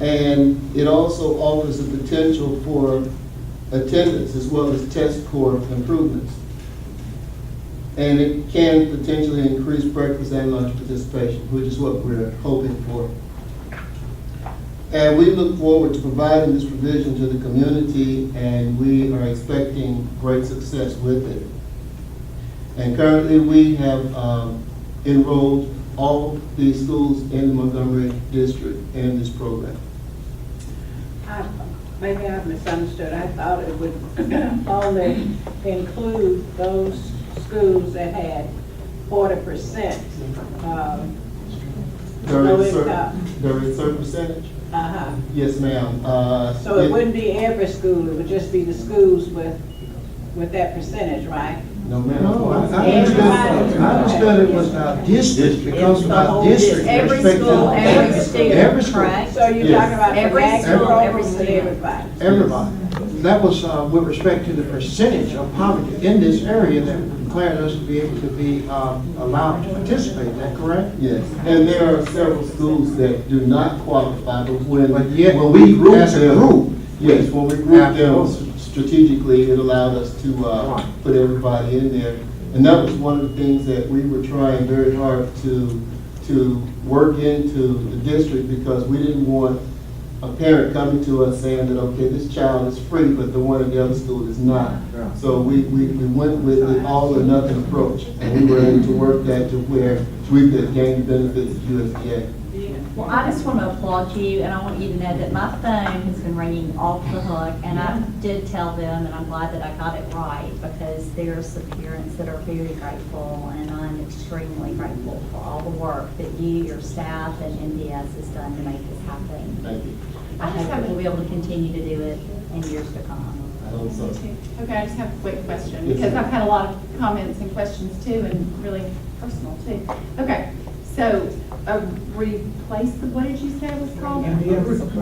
and it also offers the potential for attendance as well as test score improvements. And it can potentially increase breakfast and lunch participation, which is what we're hoping for. And we look forward to providing this provision to the community, and we are expecting great success with it. And currently, we have enrolled all the schools in the Montgomery district in this program. Maybe I misunderstood. I thought it would only include those schools that had 40%. There is a certain percentage? Uh-huh. Yes, ma'am. So it wouldn't be every school, it would just be the schools with that percentage, right? No, ma'am. No, I understood it was district, because our district. Every respected- school, every Every student, school. correct? So you're Yes. talking about Every the school, school, every every student. everybody? Everybody. That was with respect to the percentage of poverty in this area that required us to be able to be allowed to participate. Is that correct? Yes, and there are several schools that do not qualify, but But yet, when we group as a them, group, yes, when we group them Absolutely. strategically, it allowed us to put everybody in there. And that was one of the things that we were trying very hard to work into the district, because we didn't want a parent coming to us saying that, okay, this child is free, but the one at the other school is not. Yeah. So we went with the all or nothing approach, and we were able to work that to where we could gain the benefits of USDA. Well, I just want to applaud you, and I want you to know that my phone has been ringing off the hook, and I did tell them, and I'm glad that I got it right, because there's some parents that are very grateful, and I'm extremely grateful for all the work that you, your staff, and MDS has done to make this happen. Thank you. I hope that we'll be able to continue to do it in years to come. I hope so. Okay, I just have a quick question, Yes, because ma'am. I've had a lot of comments and questions too, and really personal too. Okay, so what did you say it was called? Reimbursement.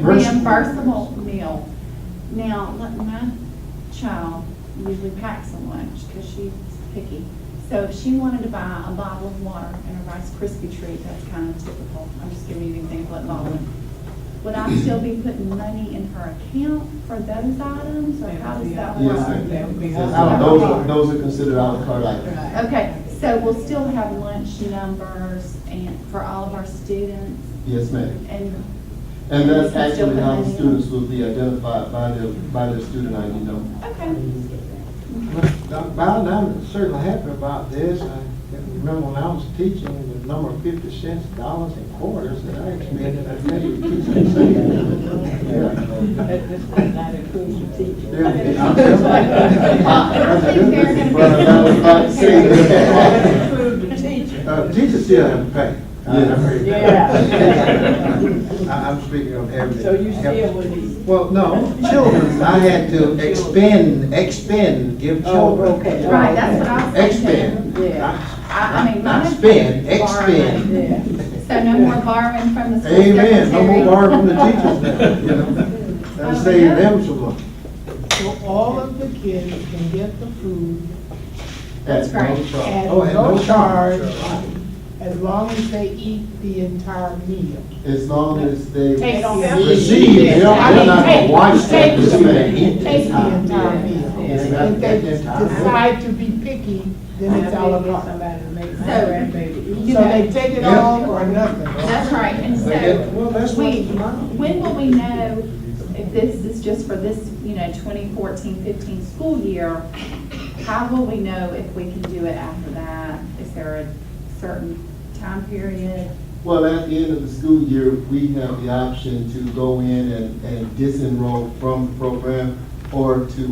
Reimbursable meal. Now, my child usually packs a lunch because she's picky. So if she wanted to buy a bottle of water and a Rice Krispie treat, that's kind of typical. I'm just giving you an example at Baldwin. Would I still be putting money in her account for those items, or how does that work? Yes, ma'am. That would be Yes, all. those are considered à la carte items. Okay, so we'll still have lunch numbers and for all of our students, Yes, ma'am. and And that's Still actually put how money the in. students will be identified by their student ID number. okay. Val, I'm certainly happy about this. I can remember when I was teaching, the number of 50 cents, dollars, and quarters that I expended, I think we teach them. That includes your teacher. That includes the teacher. Teachers still have to pay. I'm speaking of everything. So you still would be. Well, no, children, I had to expend, give children. okay. Right, that's what I was thinking. Expend. Yeah. I mean, Not mine spend, borrow expend. money. Yeah. So no more borrowing from the school Amen, no more secretary. borrowing from the teachers now, you know. That'll save them some money. So all of the kids can get the food That's At no great. charge. at Oh, and no no charge, charge. as long as they eat the entire meal. As long as they They don't have receive. Receive, they're not gonna watch that, Take just the gonna eat the take the entire entire meal. meal. Yes, If they the entire meal. decide to be picky, then it's a la carte. Somebody to make my So, grandbaby eat. So they take it Yeah. all or nothing. That's right, and They get- so, well, that's what it's about. when will we know if this is just for this, 2014-15 school year? How will we know if we can do it after that? Is there a certain time period? Well, at the end of the school year, we have the option to go in and disenroll from the program, or to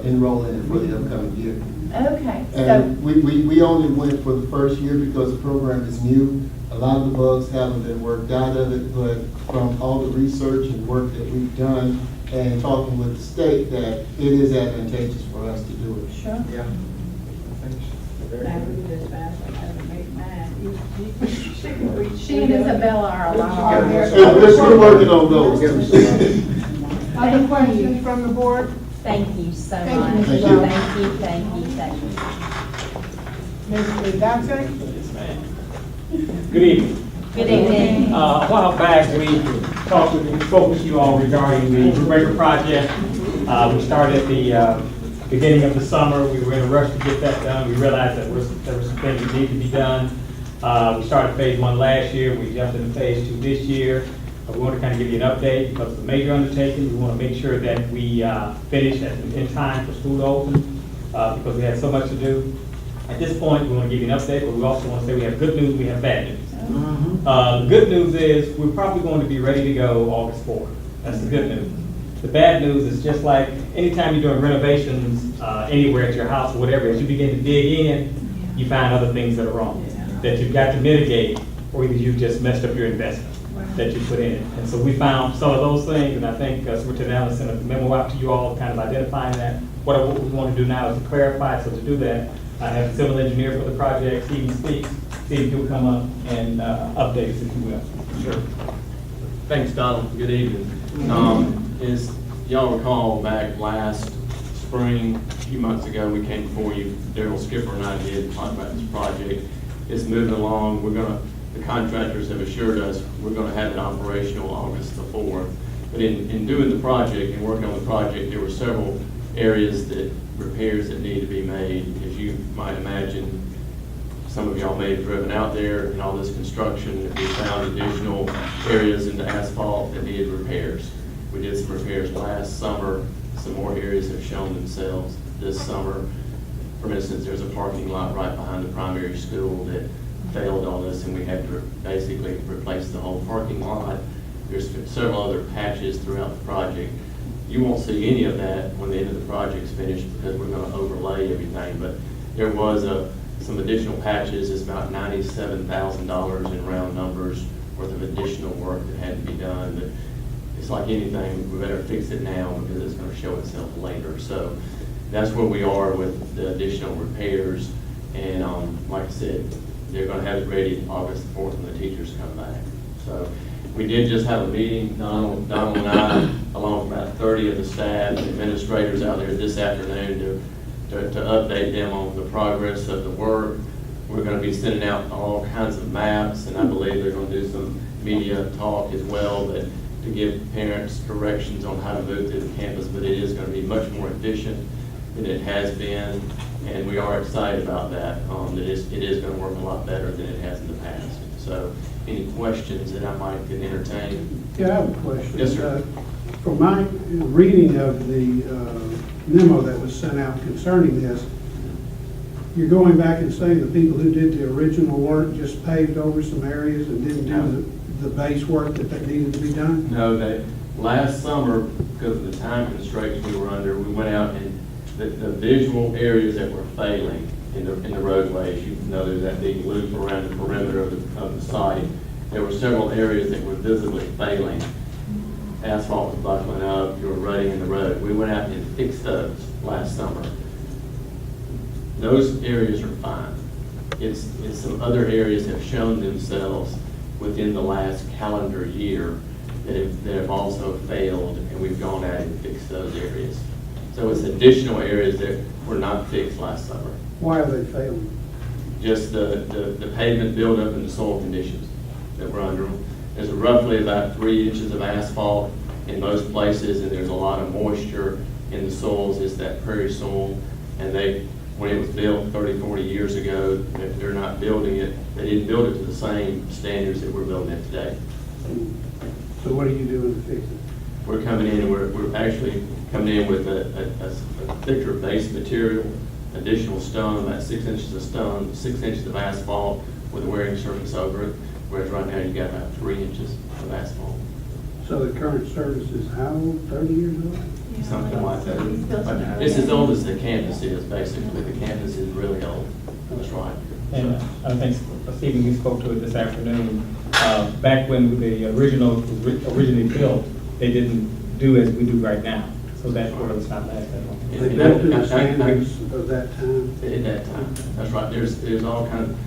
enroll in it for the upcoming year. Okay, so, And we only went for the first year because the program is new. A lot of the bugs haven't been worked out of it, but from all the research and work that we've done and talking with the state, that it is advantageous for us to do it. sure. Yeah. I would do this fast, I had to make mine She and Isabella are allowed. We're working on those. Other questions from the board? Thank you so Thank you, much. Mrs. Thank Brown. you, thank you, thank you. Mr. Dodson? Good evening. Good evening. A while back, we spoke with you all regarding the Breaker project. We started at the beginning of the summer. We were in a rush to get that done. We realized that there were some things that needed to be done. We started phase 1 last year. We jumped into phase 2 this year. We want to kind of give you an update because it's a major undertaking. We want to make sure that we finish in time for school to open because we had so much to do. At this point, we want to give you an update, but we also want to say we have good news, we have bad news. The good news is we're probably going to be ready to go August 4th. That's the good news. The bad news is just like anytime you're doing renovations anywhere at your house or whatever, as you begin to dig in, you find other things that are wrong, that you've got to mitigate, or either you've just messed up your investment that you put in it. And so we found some of those things, and I think Superintendent Allen sent a memo out to you all kind of identifying that. What we want to do now is to clarify, so to do that, I have the civil engineer for the project, Stephen Speaks. Steve, you'll come up and update us if you will. Sure. Thanks, Donald. Good evening. As y'all recall, back last spring, a few months ago, we came before you, Daryl Skipper and I did talk about this project. It's moving along. The contractors have assured us we're gonna have it operational August the 4th. But in doing the project and working on the project, there were several areas repairs that need to be made. As you might imagine, some of y'all may have driven out there in all this construction. We found additional areas in the asphalt that needed repairs. We did some repairs last summer. Some more areas have shown themselves this summer. For instance, there's a parking lot right behind the primary school that failed on us, and we had to basically replace the whole parking lot. There's several other patches throughout the project. You won't see any of that when the end of the project's finished because we're going to overlay everything, but there was some additional patches. It's about $97,000 in round numbers worth of additional work that had to be done. But it's like anything, we better fix it now because it's going to show itself later. So that's where we are with the additional repairs. And like I said, they're going to have it ready August 4th when the teachers come back. So we did just have a meeting, Donald and I, along with about 30 of the staff and administrators out there this afternoon to update them on the progress of the work. We're going to be sending out all kinds of maps, and I believe they're going to do some media talk as well to give parents directions on how to move through the campus, but it is going to be much more efficient than it has been, and we are excited about that. It is going to work a lot better than it has in the past. So any questions that I might can entertain? Yeah, I have a question. Yes, sir. From my reading of the memo that was sent out concerning this, you're going back and saying the people who did the original work just paved over some areas and didn't do the base work that needed to be done? No, that last summer, because of the time constraints we were under, we went out and the visual areas that were failing in the roadways, you know, there's that big loop around the perimeter of the site. There were several areas that were visibly failing. Asphalt was buckling up, you were rutting in the road. We went out and fixed those last summer. Those areas are fine. It's some other areas have shown themselves within the last calendar year that have also failed, and we've gone out and fixed those areas. So it's additional areas that were not fixed last summer. Why are they failing? Just the pavement buildup and the soil conditions that were under them. There's roughly about 3 inches of asphalt in most places, and there's a lot of moisture in the soils. It's that prairie soil, and when it was built 30, 40 years ago, they're not building it. They didn't build it to the same standards that we're building it today. So what are you doing to fix it? We're coming in, and we're actually coming in with a thicker base material, additional stone, about 6 inches of stone, 6 inches of asphalt with a wearing surface over it, whereas right now you've got about 3 inches of asphalt. So the current service is how old, 30 years old? Something like that. It's as old as the campus is, basically. The campus is really old. That's right. And I think, Stephen, you spoke to it this afternoon. Back when the original was originally built, they didn't do as we do right now. So that's where it's not last that long. They built to the standards of that time? At that time, that's right. There's all kinds of,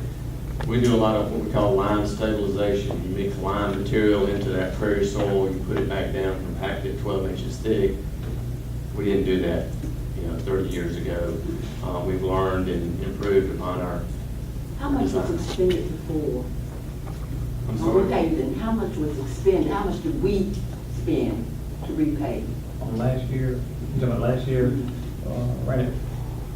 We do a lot of what we call lime stabilization. You mix lime material into that prairie soil, you put it back down, compact it 12 inches thick. We didn't do that, 30 years ago. We've learned and improved upon our How much was design. expended before? I'm On sorry. paving, how much was expended, how much did we spend to repay? On last year, you talking about last year, right at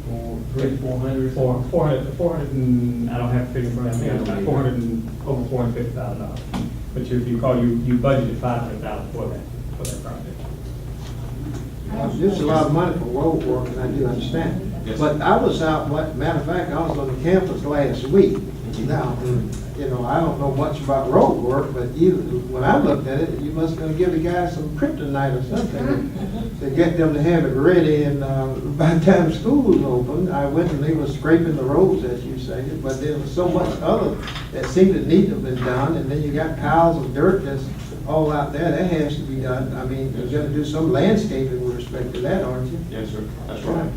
400, and I don't have to figure for that, about 400 and over $450,000. But if you call, you budgeted $500,000 for that project. This is a lot of money for road work, and I do understand. Yes. But I was out, matter of fact, I was on the campus last week. Now, I don't know much about road work, but when I looked at it, you must gonna give the guys some kryptonite or something to get them to have it ready, and by the time school was open, I went and they were scraping the roads, as you say, but there was so much other that seemed to need to have been done, and then you got piles of dirt that's all out there, that has to be done. I mean, you're gonna do some landscaping with respect to that, aren't you? Yes, sir, that's right.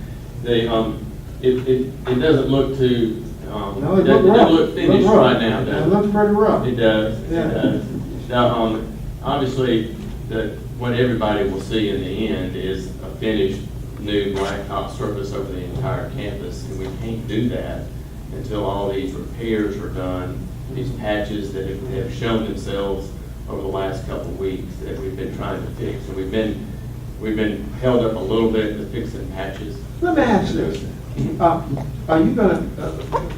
It doesn't look too, No, it doesn't look finished right now, It does it? looks pretty rough. It does, Yeah. it does. Now, obviously, what everybody will see in the end is a finished new blacktop surface over the entire campus, and we can't do that until all these repairs are done, these patches that have shown themselves over the last couple of weeks that we've been trying to fix. And we've been held up a little bit to fixing patches. Let me ask this. Are you gonna,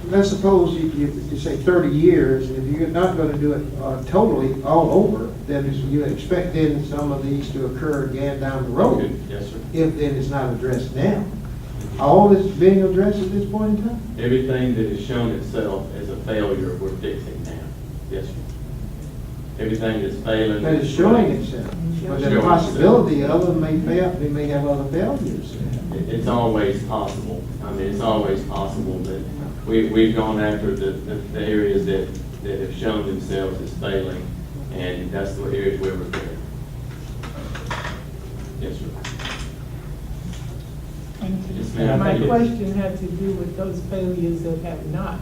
let's suppose you say 30 years, and if you're not gonna do it totally all over, then you expect then some of these to occur again down the road, Yes, sir. if then it's not addressed now. All this being addressed at this point in time? Everything that has shown itself as a failure, we're fixing now. Yes, sir. Everything that's failing. That is showing itself. But there's a possibility other may fail, they may have other failures. It's always possible. I mean, it's always possible that we've gone after the areas that have shown themselves as failing, and that's the areas we're repairing. Yes, sir. Yes, ma'am. My Thank you. question had to do with those failures that have not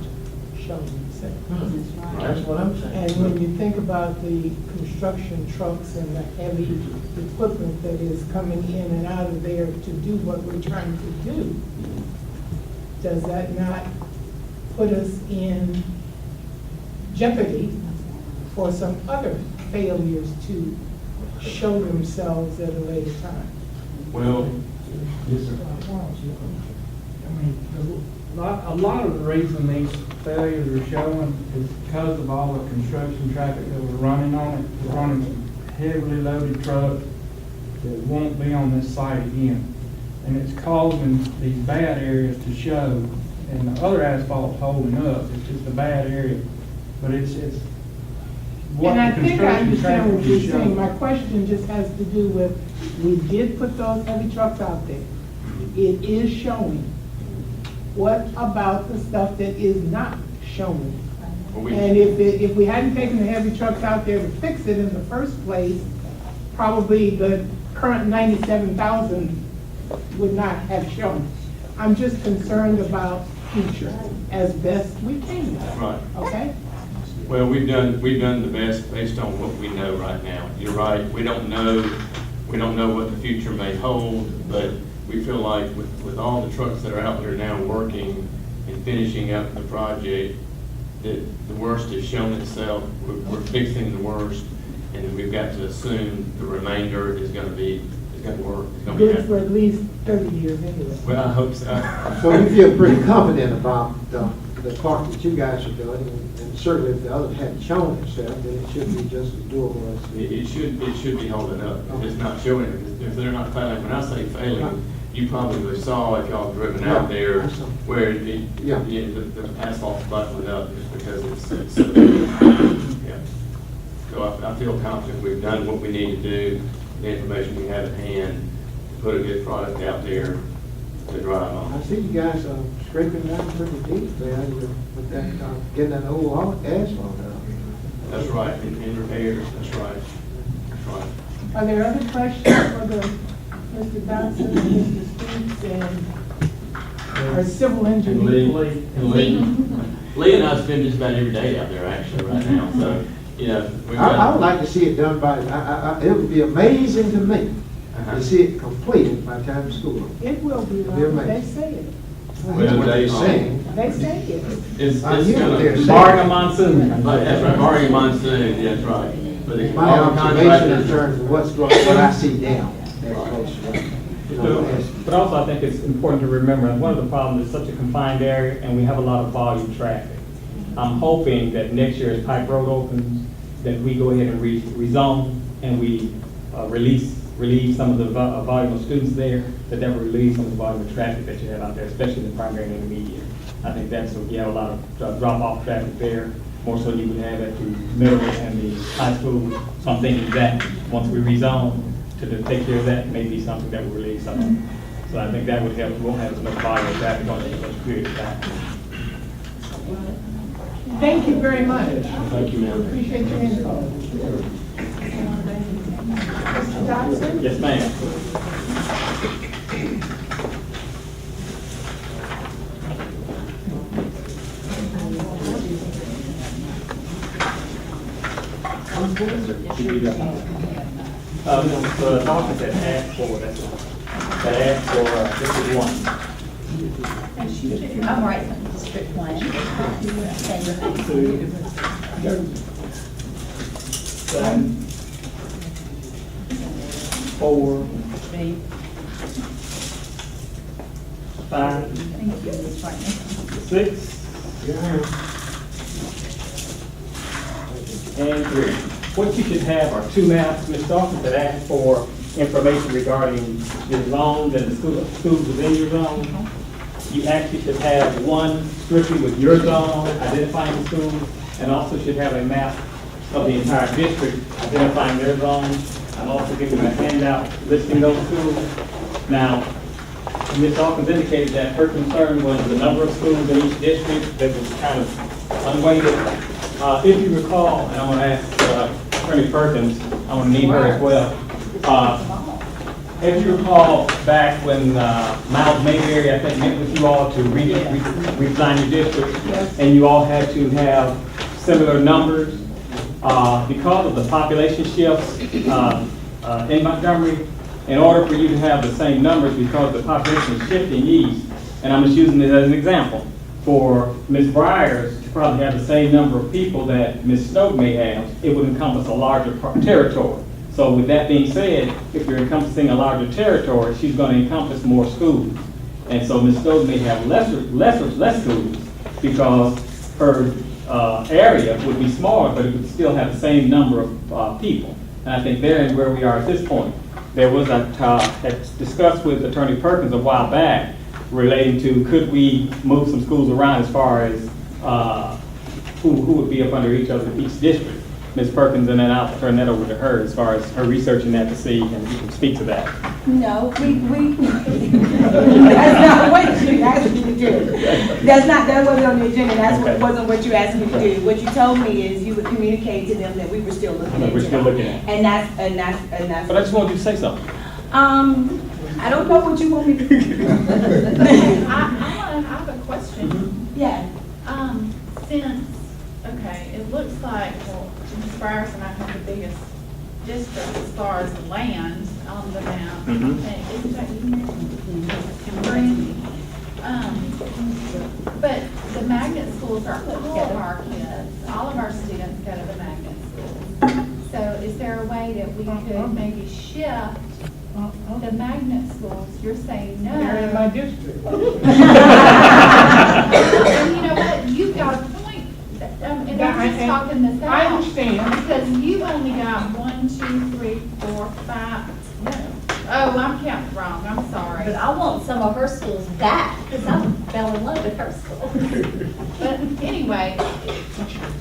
shown themselves. That's what I'm saying. And when you think about the construction trucks and the heavy equipment that is coming in and out of there to do what we're trying to do, does that not put us in jeopardy for some other failures to show themselves at a later time? Well, yes, sir. I mean, a lot of the reason these failures are showing is because of all the construction traffic that we're running on it. We're running some heavily loaded trucks that won't be on this site again. And it's causing these bad areas to show, and the other asphalt's holding up. It's just a bad area. But it's what And I the think I construction understand what traffic you're is saying. showing. My question just has to do with, we did put those heavy trucks out there. It is showing. What about the stuff that is not showing? And if we hadn't taken the heavy trucks out there to fix it in the first place, probably the current 97,000 would not have shown. I'm just concerned about future as best we can. Right. Okay? Well, we've done the best based on what we know right now. You're right, we don't know what the future may hold, but we feel like with all the trucks that are out there now working and finishing up the project, that the worst has shown itself. We're fixing the worst, and then we've got to assume the remainder is going to work. It's going to be Good for at least 30 years anyway. Well, I hope so. So you feel pretty confident about the part that you guys are doing, and certainly if the other hadn't shown itself, then it should be just as doable as. It should be holding up. If it's not showing, if they're not failing, when I say failing, you probably saw if y'all driven out there where the asphalt's buckling up just because it's so yeah. So I feel confident we've done what we need to do, the information we have at hand, to put a good product out there to drive I on. see you guys scraping down pretty deep there with that, getting that old asphalt out. That's right, in repairs, that's right. That's right. Are there other questions for Mr. Dodson, Mr. Speaks, and our civil engineer? And Lee. Lee and I spend just about every day out there actually right now, so, you know. we've got- I would like to see it done by, it would be amazing to me Uh-huh. to see it completed by the time of school. It will be, It'll be Ron. They amazing. say it. That's what they're saying. They say it. It's I hear what gonna, they're saying. Barring a monsoon. that's right, barring a monsoon, yeah, that's right. But the- My all the observation in contractors- terms of what I see now. That's close to it. You know, that's- But also, I think it's important to remember, one of the problems is such a confined area, and we have a lot of volume traffic. I'm hoping that next year, as Pike Road opens, that we go ahead and rezone, and we relieve some of the volume of students there, that will relieve some of the volume of traffic that you have out there, especially in the primary and intermediate. I think that's, you have a lot of drop-off traffic there, more so than you would have at the middle and the high school. So I'm thinking that, once we rezone, to take care of that, may be something that will relieve some of it. So I think that would help, we won't have as much volume of traffic on it, much period of time. Thank you very much. Thank you, ma'am. Appreciate your info. Mr. Dodson? Yes, ma'am. The document that asked for, that asked for, this is one. I'm right, District 1. Seven, 4, 5, Thank you, Ms. Whitney. 6, and 3. What you should have are two maps, Ms. Dawson, that ask for information regarding your zones and the schools within your zone. You actually should have one strictly with your zone, identifying the schools, and also should have a map of the entire district, identifying their zones. I'm also giving you a handout listing those schools. Now, Ms. Dawkins indicated that her concern was the number of schools in each district that was kind of unweighted. If you recall, and I want to ask Attorney Perkins, I want to need her as well. If you recall back when Miles Mayberry, I think, met with you all to redesign your district, and you all had to have similar numbers, because of the population shifts in Montgomery, in order for you to have the same numbers because the population is shifting east, and I'm just using this as an example, for Ms. Briers to probably have the same number of people that Ms. Stokes may have, it would encompass a larger territory. So with that being said, if you're encompassing a larger territory, she's going to encompass more schools. And so Ms. Stokes may have less schools because her area would be smaller, but it would still have the same number of people. And I think therein where we are at this point. There was had discussed with Attorney Perkins a while back relating to could we move some schools around as far as who would be up under each district. Ms. Perkins, and then I'll turn that over to her as far as her researching that to see, and you can speak to that. No, we that's not what you asked me to do. That wasn't on the agenda, wasn't what you asked me to do. What you told me is you would communicate to them that we were still looking at it. We're still looking at it. And that's. But I just wanted you to say something. I don't know what you want me to do. I have a question. Yeah. Since, okay, it looks like, well, Ms. Briers and I have the biggest district as far as the land on the map. Mhm. And isn't that Brandy? But the magnet schools are full of our kids. All of our students go to the magnet schools. So is there a way that we could maybe shift the magnet schools? You're saying no. They're in my district. And you know what, you've got a point, and I'm just talking this out. I understand. Because you've only got 1, 2, 3, 4, 5, no. Oh, I'm counting wrong, I'm sorry. But I want some of her schools back, because I fell in love with her school. But anyway,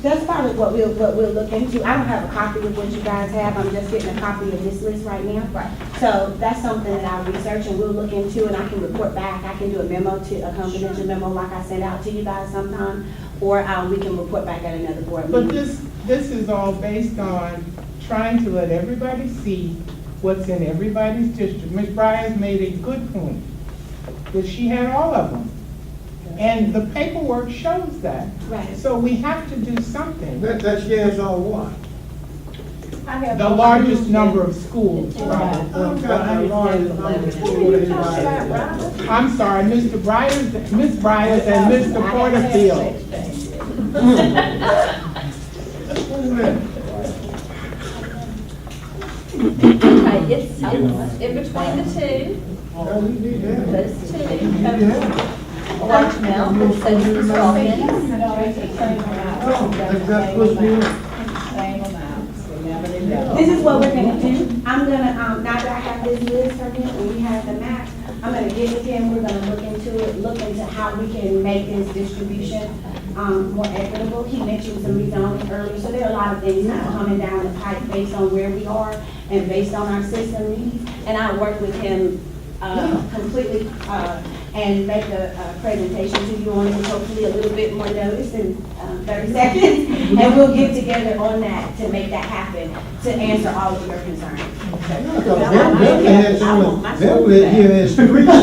That's part of what we'll look into. I don't have a copy of what you guys have. I'm just getting a copy of this list right now. Right. So that's something that I'll research and we'll look into, and I can report back. I can do a confidential memo like I sent out to you guys sometime, or we can report back at another board But meeting. this is all based on trying to let everybody see what's in everybody's district. Ms. Briers made a good point, that she had all of them. And the paperwork shows that. Right. So we have to do something. That's yes on what? The largest number of schools, right? I've got the largest number of schools. I'm sorry, Mr. Briers, Ms. Briers and Mr. Porterfield. Okay, it's in between the two. Those two. Large amount, so this is Dawkins. This is what we're gonna do. I'm gonna, now that I have this list from him and we have the map, I'm gonna get with him, we're gonna look into how we can make this distribution, more equitable. He mentioned some rezoning earlier, so there are a lot of things kind of coming down the pipe based on where we are and based on our system needs. And I'll work with him, completely, and make a presentation to you on it, hopefully a little bit more notice in 30 seconds. And we'll get together on that to make that happen, to answer all of your concerns. Beverly here has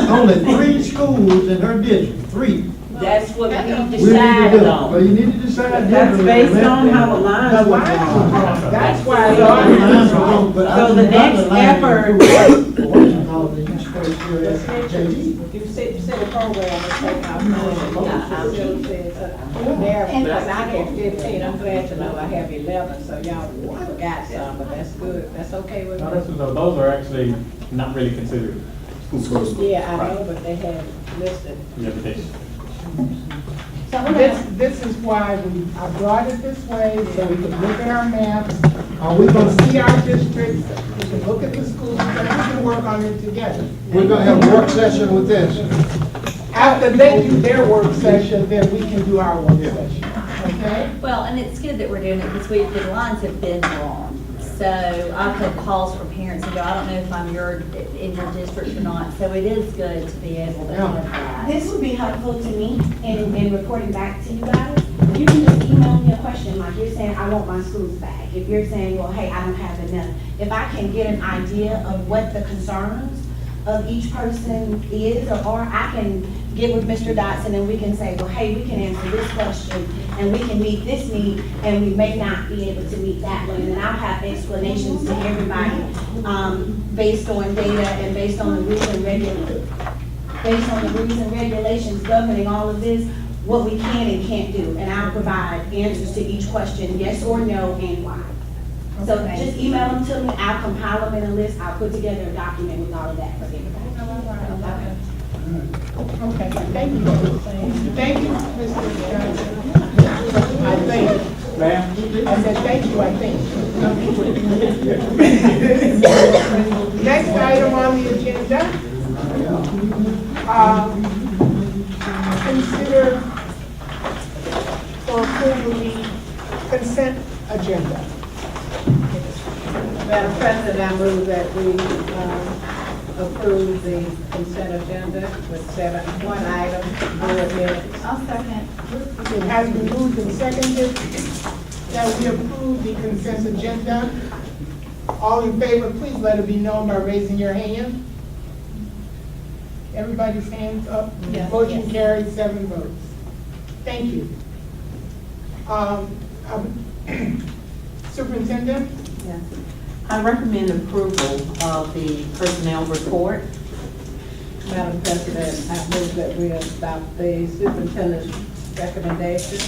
only three schools in her district, three. That's what we We need to decided do. on. Well, you need to decide. That's based on how the lines were drawn. That's why. So the next effort, You said a program was taken off. Because I had 15, I'm glad to know I have 11, so y'all forgot some, but that's good, that's okay with No, me. those are actually not really considered schools. Yeah, I know, but they had listed. Yeah, but they- This is why I brought it this way, so we can look at our maps. Are we We can gonna, see our districts, we can look at the schools, and we can work on it together. we're gonna have a work session with this? After they do their work session, then we can do our work session, okay? Well, and it's good that we're doing it this week, the lines have been drawn. So I've had calls from parents and go, I don't know if I'm in your district or not. So it is good to be able to have that. This would be helpful to me in reporting back to you guys. You can just email me a question, like you're saying, I want my schools back. If you're saying, well, hey, I don't have enough. If I can get an idea of what the concerns of each person is, or I can get with Mr. Dotson and we can say, well, hey, we can answer this question and we can meet this need, and we may not be able to meet that one. And I'll have explanations to everybody, based on data and based on the rules and regulations governing all of this, what we can and can't do. And I'll provide answers to each question, yes or no, and why. So just email them to me, I'll compile them in a list, I'll put together a document with all of that for everybody. Okay, thank you. Thank you, Mr. Johnson. I think. Ma'am? I said, thank you, I think. Next item on the agenda, consider for approval the consent agenda. Madam President, I move that we approve the consent agenda with one item, board minutes. I'll second. It has been moved and seconded that we approve the consent agenda. All in favor, please let it be known by raising your hand. Everybody's hands up. Yes. Motion carried, 7 votes. Thank you. Superintendent? yes. I recommend approval of the personnel report. Madam President, I move that we adopt the superintendent's recommendation.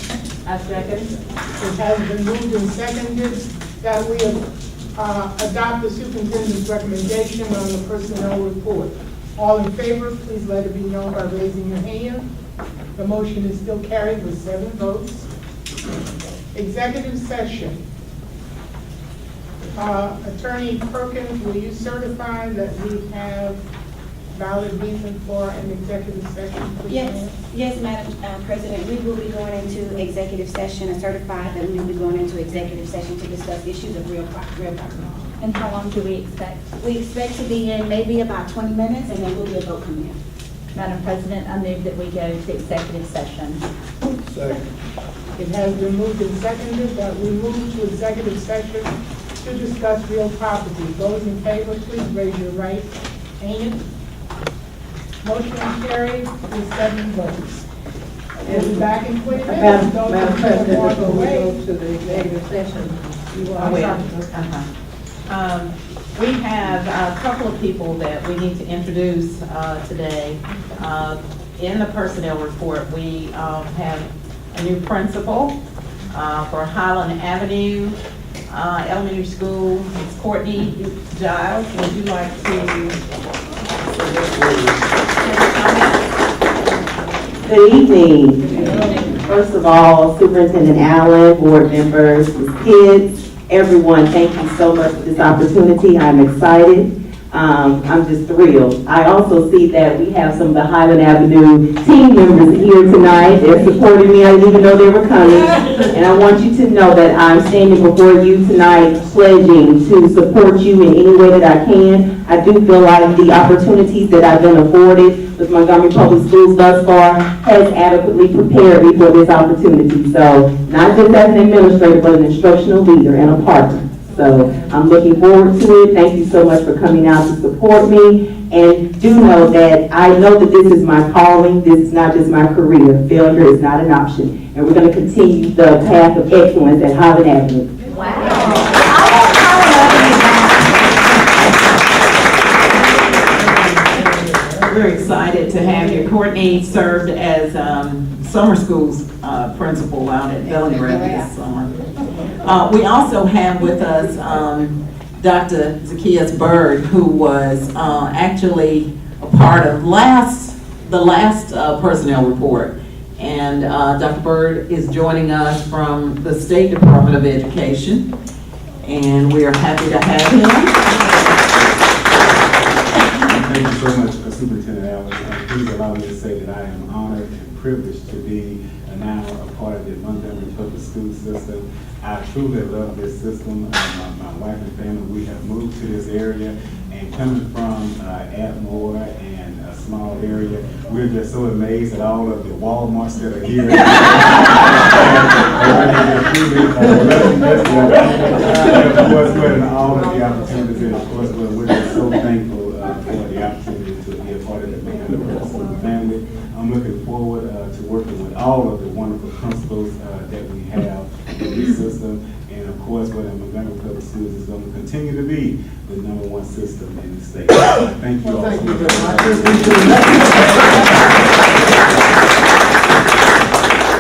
I second. It has been moved and seconded that we adopt the superintendent's recommendation on the personnel report. All in favor, please let it be known by raising your hand. The motion is still carried with 7 votes. Executive session. Attorney Perkins, will you certify that we have valid reason for an executive session? Please, ma'am? Yes, Madam President, we will be going into executive session and certify that we will be going into executive session to discuss issues of real property. And how long do we expect? We expect to be in maybe about 20 minutes, and then we'll be a vote coming in. Madam President, I move that we go to executive session. It has been moved and seconded that we move to executive session to discuss real property. Those in favor, please raise your right hand. Motion carried with 7 votes. We'll be back in 20 minutes. Madam Those Madam who President, walk before we away. go to the executive session, you I will. want We have a couple of people that we need to introduce today. In the personnel report, we have a new principal for Highland Avenue Elementary School. It's Courtney Giles. Would you like to Good evening. First of all, Superintendent Allen, board members, kids, everyone, thank you so much for this opportunity. I'm excited. I'm just thrilled. I also see that we have some of the Highland Avenue team members here tonight. They're supporting me. I didn't even know they were coming. And I want you to know that I'm standing before you tonight pledging to support you in any way that I can. I do feel like the opportunities that I've been afforded with Montgomery Public Schools thus far has adequately prepared me for this opportunity. So not just as an administrator, but an instructional leader and a partner. So I'm looking forward to it. Thank you so much for coming out to support me. And do know that I know that this is my calling. This is not just my career. Failure is not an option. And we're going to continue the path of excellence at Highland Avenue. We're excited to have you. Courtney served as summer school's principal out at Bellingham this summer. We also have with us Dr. Zacchaeus Bird, who was actually a part of the last personnel report. And Dr. Bird is joining us from the State Department of Education, and we are happy to have him. Thank you so much, Superintendent Allen. Please allow me to say that I am honored and privileged to be now a part of the Montgomery Public School System. I truly love this system. My wife and family, we have moved to this area, and coming from Atmore and a small area, we're just so amazed at all of the Walmarts that are here. Of course, we're all of the opportunities, and of course, we're just so thankful for the opportunity to be a part of the Montgomery Public School family. I'm looking forward to working with all of the wonderful principals that we have in this system. And of course, whether Montgomery Public Schools is going to continue to be the #1 system in the state. Thank you all. Thank you very much.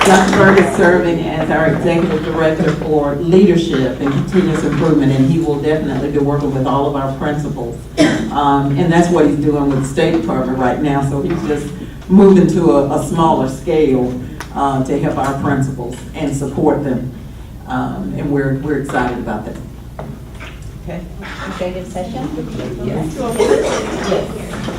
Dr. Berg is serving as our Executive Director for Leadership and Continuous Improvement, and he will definitely be working with all of our principals. And that's what he's doing with the State Department right now, so he's just moving to a smaller scale to help our principals and support them. And we're excited about that. Okay, executive session? Yes. Yes.